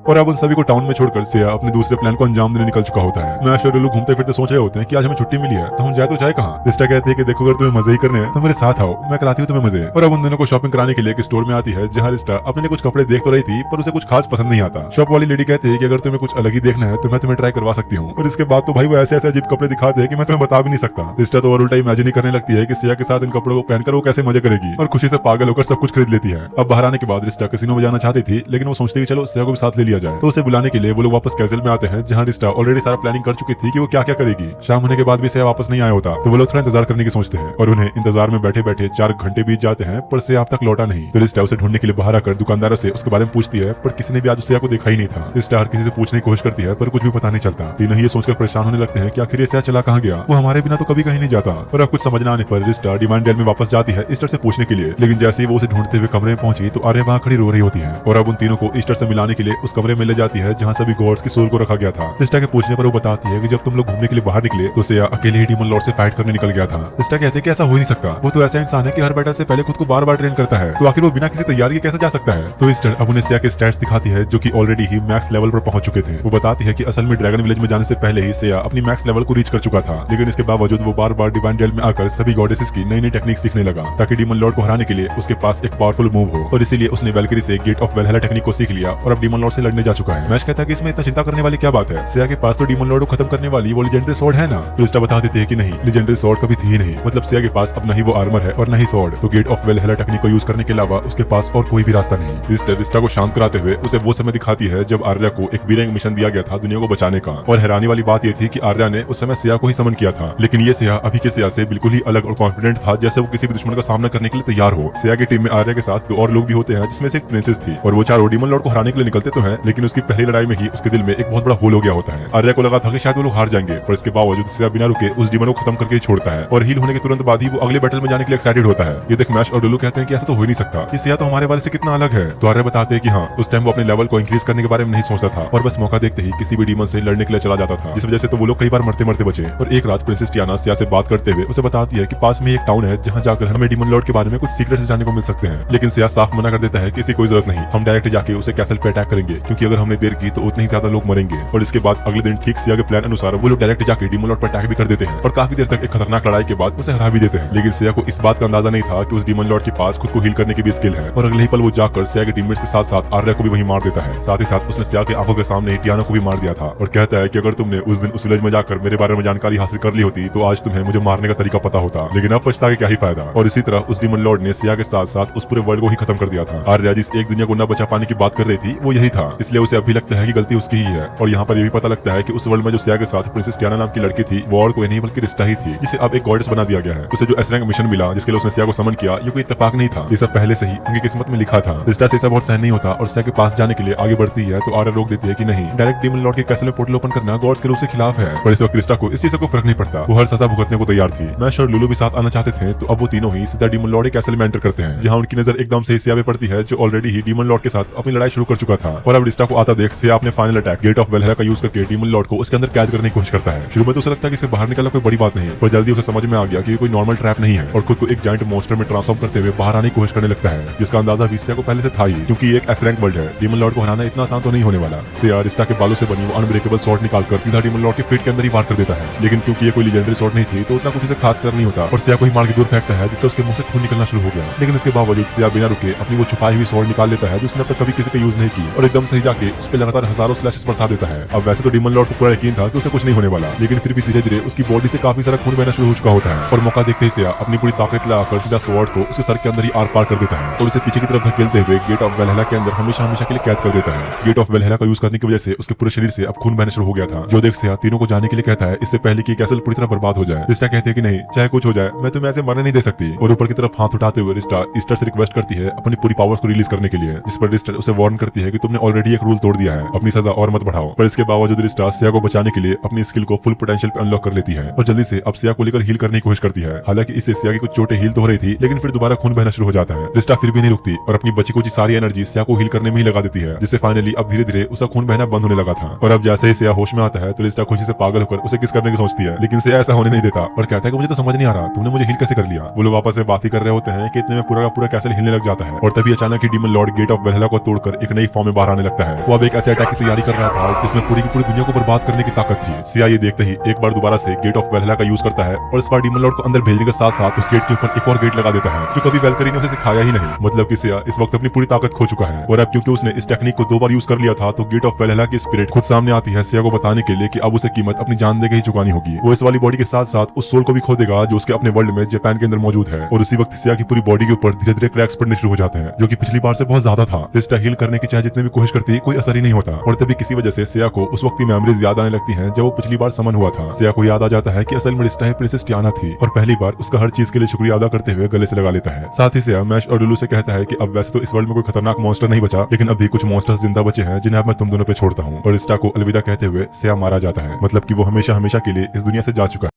और अब उन सभी को टाउन में छोड़कर सिया अपने दूसरे प्लान को अंजाम देने निकल चुका होता है। मैश और लुलू घूमते फिरते सोच रहे होते हैं कि आज हमें छुट्टी मिली है, तो हम जाए तो जाए कहाँ। रिस्टा कहती है कि देखो अगर तुम्हें मजे ही करने हैं तो मेरे साथ आओ, मैं कराती हूँ तुम्हें मजे। और अब उन दोनों को शॉपिंग कराने के लिए एक स्टोर में आती है, जहाँ रिस्टा अपने लिए कुछ कपड़े देख तो रही थी पर उसे कुछ खास पसंद नहीं आता। शॉप वाली लेडी कहती है कि अगर तुम्हें कुछ अलग ही देखना है तो मैं तुम्हें ट्राई करवा सकती हूँ। और इसके बाद तो भाई वो ऐसे अजीब कपड़े दिखाते हैं कि मैं तुम्हें बता भी नहीं सकता। रिस्टा तो और उल्टा इमेजिन ही करने लगती है कि सिया के साथ इन कपड़ों को पहनकर वो कैसे मजे करेगी, और खुशी से पागल होकर सब कुछ खरीद लेती है। अब बाहर आने के बाद रिस्टा कैसीनो में जाना चाहती थी, लेकिन वो सोचती है चलो सिया को भी साथ ले लिया लिया जाए। तो उसे बुलाने के लिए वो लोग वापस कैसल में आते हैं, जहाँ रिस्टा ऑलरेडी सारा प्लानिंग कर चुकी थी कि वो क्या क्या करेगी। शाम होने के बाद भी सिया वापस नहीं आया होता, तो वो लोग थोड़ा इंतजार करने की सोचते हैं और उन्हें इंतजार में बैठे बैठे 4 घंटे बीत जाते हैं, पर सिया अब तक लौटा नहीं। तो रिस्टा उसे ढूंढने के लिए बाहर आकर दुकानदारों से उसके बारे में पूछती है, पर किसी ने भी आज सिया को देखा ही नहीं था। रिस्टा हर किसी से पूछने की कोशिश करती है, पर कुछ भी पता नहीं चलता। तीनों ही ये सोचकर परेशान होने लगते हैं कि आखिर ये सिया चला कहाँ गया, वो हमारे बिना तो कभी कहीं नहीं जाता। और अब कुछ समझ न आने पर रिस्टा डिमांड डेल में वापस जाती है ईस्टर से पूछने के लिए, लेकिन जैसे ही वो उसे ढूंढते हुए कमरे में पहुंची तो आर्या वहाँ खड़ी रो रही होती है। और अब उन तीनों को ईस्टर से मिलाने के लिए उस कमरे में ले जाती है जहाँ सभी गॉड्स की सोल को रखा गया था। रिस्टा के पूछने पर वो बताती है कि जब तुम लोग घूमने के लिए बाहर निकले तो सिया अकेले ही डीमन लॉर्ड से फाइट करने निकल गया था। रिस्टा कहते हैं कि ऐसा हो ही नहीं सकता, वो तो ऐसा इंसान है कि हर बैटल से पहले खुद को बार बार ट्रेन करता है, तो आखिर वो बिना किसी तैयारी के कैसे जा सकता है। तो ईस्टर अब उन्हें सिया के स्टैट्स दिखाती है जो कि ऑलरेडी ही मैक्स लेवल पर पहुंच चुके थे। वो बताती है कि असल में ड्रैगन विलेज में जाने से पहले ही सिया अपनी मैक्स लेवल को रीच कर चुका था, लेकिन इसके बावजूद वो बार बार डिवाइन डेल में आकर सभी गॉडेसेस की नई नई टेक्निक सीखने लगा ताकि डीमन लॉर्ड को हराने के लिए उसके पास एक पावरफुल मूव हो, और इसीलिए उसने वैल्किरी से गेट ऑफ वेलहैला टेक्निक को सीख लिया और अब डीमन लॉर्ड से लड़ने जा चुका है। मैश कहता है कि इसमें इतना चिंता करने वाली क्या बात है, सिया के पास तो डीमन लॉर्ड को खत्म करने वाली वो लेजेंडरी स्वॉर्ड है ना। तो रिस्टा बता देते हैं कि नहीं, लेजेंडरी स्वॉर्ड कभी थी ही नहीं, मतलब सिया के पास अब नहीं वो आर्मर है और नहीं स्वॉर्ड, तो गेट ऑफ वेलहैला टेक्निक को यूज करने के अलावा उसके पास और कोई भी रास्ता नहीं। रिस्टा को शांत कराते हुए उसे वो समय दिखाती है जब आर्या को एक बीरेंग मिशन दिया गया था दुनिया को बचाने का, और हैरानी वाली बात ये थी कि आर्या ने उस समय सिया को ही समन किया था, लेकिन ये सिया अभी के सिया से बिल्कुल ही अलग और कॉन्फिडेंट था, जैसे वो किसी भी दुश्मन का सामना करने के लिए तैयार हो। सिया की टीम में आर्या के साथ 2 और लोग भी होते हैं, जिसमें से एक प्रिंसेस थी, और वो 4 डीमन लॉर्ड को हराने के लिए निकलते तो हैं, लेकिन उसकी पहली लड़ाई में ही उसके दिल में एक बहुत बड़ा होल हो गया होता है। आर्या को लगा था कि शायद वो लोग हार जाएंगे, पर इसके बावजूद सिया बिना रुके उस डीमन को खत्म करके छोड़ता है, और हील होने के तुरंत बाद ही वो अगले बैटल में जाने के लिए एक्साइटेड होता है। ये देख मैश और डुलू कहते हैं कि ऐसा तो हो ही नहीं सकता, कि सिया तो हमारे वाले से कितना अलग है। तो आर्या बताते हैं कि हाँ, उस टाइम वो अपने लेवल को इंक्रीज करने के बारे में नहीं सोचता था, और बस मौका देखते ही किसी भी डीमन से लड़ने के लिए चला जाता था, जिस वजह से तो वो लोग कई बार मरते मरते बचे। और एक रात प्रिंसेस टियाना सिया से बात करते हुए उसे बताती है कि पास में एक टाउन है जहाँ जाकर हमें डीमन लॉर्ड के बारे में कुछ सीक्रेट्स जानने को मिल सकते हैं, लेकिन सिया साफ मना कर देता है कि इसकी कोई जरूरत नहीं, हम डायरेक्ट जाके उसे कैसल पे अटैक करेंगे, क्योंकि अगर हमने देर की तो उतने ही ज्यादा लोग मरेंगे। और इसके बाद अगले दिन ठीक सिया के प्लान अनुसार वो लोग डायरेक्ट जाके डीमन लॉर्ड पर अटैक भी कर देते हैं, और काफी देर तक एक खतरनाक लड़ाई के बाद उसे हरा भी देते हैं। लेकिन सिया को इस बात का अंदाजा नहीं था कि उस डीमन लॉर्ड के पास खुद को हील करने की भी स्किल है, और अगले ही पल वो जाकर सिया के टीममेट्स के साथ साथ आर्या को भी वहीं मार देता है। साथ ही साथ उसने सिया के आंखों के सामने टियाना को भी मार दिया था, और कहता है कि अगर तुमने उस दिन उस विलेज में जाकर मेरे बारे में जानकारी हासिल कर ली होती तो आज तुम्हें मुझे मारने का तरीका पता होता, लेकिन अब पछता के क्या ही फायदा। और इसी तरह उस डीमन लॉर्ड ने सिया के साथ साथ उस पूरे वर्ल्ड को ही खत्म कर दिया था। आर्या जिस एक दुनिया को न बचा पाने की बात कर रही थी वो यही था, इसलिए उसे अभी लगता है कि गलती उसकी ही है। और यहाँ पर ये भी पता लगता है कि उस वर्ल्ड में जो सिया के साथ प्रिंसेस टियाना नाम की लड़की थी वो और कोई नहीं बल्कि रिस्टा ही थी, जिसे अब एक गॉडेस बना दिया गया है। उसे जो एस रैंक मिशन मिला जिसके लिए उसने सिया को समन किया, ये कोई इत्तेफाक नहीं था, ये सब पहले से ही उनकी किस्मत में लिखा था। रिस्टा से सब बहुत सहन नहीं होता और सिया के पास जाने के लिए आगे बढ़ती है, तो आर्या रोक देती है कि नहीं, डायरेक्ट डीमन लॉर्ड के कैसल में पोर्टल ओपन करना गॉड्स के रूल से खिलाफ है। पर इस वक्त रिस्टा को इस चीज को फर्क नहीं पड़ता, वो हर सजा भुगतने को तैयार थी। मैश और लुलू भी साथ आना चाहते थे, तो अब वो तीनों ही सीधा डीमन लॉर्ड के कैसल में एंटर करते हैं, जहाँ उनकी नजर एकदम से सिया पे पड़ती है जो ऑलरेडी ही डीमन लॉर्ड के साथ अपनी लड़ाई शुरू कर चुका था। और अब रिस्टा को आता देख सिया अपने फाइनल अटैक गेट ऑफ वेलहैला का यूज करके डीमन लॉर्ड को उसके अंदर कैद करने की कोशिश करता है। शुरू में तो उसे लगता है कि इसे बाहर निकलना कोई बड़ी बात नहीं है, पर जल्दी उसे समझ में आ गया कि ये कोई नॉर्मल ट्रैप नहीं है, और खुद को एक जायंट मॉन्स्टर में ट्रांसफॉर्म करते हुए बाहर आने की कोशिश करने लगता है, जिसका अंदाजा भी सिया को पहले से था ही, क्योंकि ये एक एस रैंक वर्ल्ड है। डीमन लॉर्ड को हराना इतना आसान तो नहीं होने वाला। सिया रिस्टा के बालों से बनी वो अनब्रेकेबल स्वॉर्ड निकालकर सीधा डीमन लॉर्ड के पेट के अंदर ही वार कर देता है, लेकिन क्योंकि ये कोई लेजेंडरी स्वॉर्ड नहीं थी तो उतना कुछ इसे खास असर नहीं होता, और सिया को ही मार के दूर फेंकता है, जिससे उसके मुंह से खून निकलना शुरू हो गया। लेकिन इसके बावजूद सिया बिना रुके अपनी वो छुपाई हुई स्वॉर्ड निकाल लेता है जो उसने अब तक कभी किसी पे यूज नहीं की, और एकदम से ही जाके उस पे लगातार हजारों स्लैशेस बरसा देता है। अब वैसे तो डीमन लॉर्ड को पूरा यकीन था कि उसे कुछ नहीं होने वाला, लेकिन फिर भी धीरे धीरे उसकी बॉडी से काफी सारा खून बहना शुरू हो चुका होता है, और मौका देखते ही सिया अपनी पूरी ताकत लगाकर सीधा स्वॉर्ड को उसके सर के अंदर ही आर पार कर देता है, और उसे पीछे की तरफ धकेलते हुए गेट ऑफ वेलहैला के अंदर हमेशा हमेशा के लिए कैद कर देता है। गेट ऑफ वेलहैला का यूज करने की वजह से उसके पूरे शरीर से अब खून बहना शुरू हो गया था, जो देख सिया तीनों को जाने के लिए कहता है इससे पहले कि कैसल पूरी तरह बर्बाद हो जाए। रिस्टा कहते हैं कि नहीं, चाहे कुछ हो जाए मैं तुम्हें ऐसे मरने नहीं दे सकती, और ऊपर की तरफ हाथ उठाते हुए रिस्टा ईस्टर से रिक्वेस्ट करती है अपनी पूरी पावर्स को रिलीज करने के लिए, जिस पर ईस्टर उसे वार्न करती है कि तुमने ऑलरेडी एक रूल तोड़ दिया है, अपनी सजा और मत बढ़ाओ। पर इसके बावजूद रिस्टा सिया को बचाने के लिए अपनी स्किल को फुल पोटेंशियल पे अनलॉक कर लेती है, और जल्दी से अब सिया को लेकर हील करने की कोशिश करती है। हालांकि इससे सिया की कुछ चोटें हील तो हो रही थी, लेकिन फिर दोबारा खून बहना शुरू हो जाता है। रिस्टा फिर भी नहीं रुकती और अपनी बची कुछ सारी एनर्जी सिया को हील करने में ही लगा देती है, जिससे फाइनली अब धीरे धीरे उसका खून बहना बंद होने लगा था। और अब जैसे ही सिया होश में आता है तो रिस्टा खुशी से पागल होकर उसे किस करने की सोचती है, लेकिन सिया ऐसा होने नहीं देता और कहता है कि मुझे तो समझ नहीं आ रहा तुमने मुझे हील कैसे कर लिया। वो लोग आपस में बात ही कर रहे होते हैं कि इतने में पूरा का पूरा कैसल हिलने लग जाता है, और तभी अचानक ही डीमन लॉर्ड गेट ऑफ वेलहैला को तोड़कर एक नई फॉर्म में बाहर आने लगता है। वो अब एक ऐसे अटैक की तैयारी कर रहा था जिसमें पूरी की पूरी दुनिया को बर्बाद करने की ताकत थी। सिया ये देखते ही एक बार दोबारा से गेट ऑफ वेलहैला का यूज करता है, और इस बार डीमन लॉर्ड को अंदर भेजने के साथ साथ उस गेट के ऊपर एक और गेट लगा देता है, जो कभी वैल्करी ने उसे सिखाया ही नहीं। मतलब कि सिया इस वक्त अपनी पूरी ताकत खो चुका है, और अब क्योंकि उसने इस टेक्निक को 2 बार यूज कर लिया था तो गेट ऑफ वेलहैला की स्पिरिट खुद सामने आती है सिया को बताने के लिए कि अब उसे कीमत अपनी जान देके ही चुकानी होगी। वो इस वाली बॉडी के साथ साथ उस सोल को भी खो देगा जो उसके अपने वर्ल्ड में जापान के अंदर मौजूद है, और उसी वक्त सिया की पूरी बॉडी के ऊपर धीरे धीरे क्रैक्स पड़ने शुरू हो जाते हैं, जो कि पिछली बार से बहुत ज्यादा था। रिस्टा हील करने की चाहे जितनी भी कोशिश करती कोई असर ही नहीं होता और तभी किसी वजह से सिया को उस वक्त की मेमोरीज याद आने लगती हैं जब वो पिछली बार समन हुआ था। सिया को याद आ जाता है कि असल में इस टाइम प्रिंसेस टियाना थी और पहली बार उसका हर चीज के लिए शुक्रिया अदा करते हुए गले से लगा लेता है। साथ ही सिया मैश और लुलू से कहता है कि अब वैसे तो इस वर्ल्ड में कोई खतरनाक मॉन्स्टर नहीं बचा, लेकिन अभी कुछ मॉन्स्टर्स जिंदा बचे हैं जिन्हें अब मैं तुम दोनों पे छोड़ता हूँ। और स्टा को अलविदा कहते हुए सिया मारा जाता है, मतलब कि वो हमेशा हमेशा के लिए इस दुनिया से जा चुका है।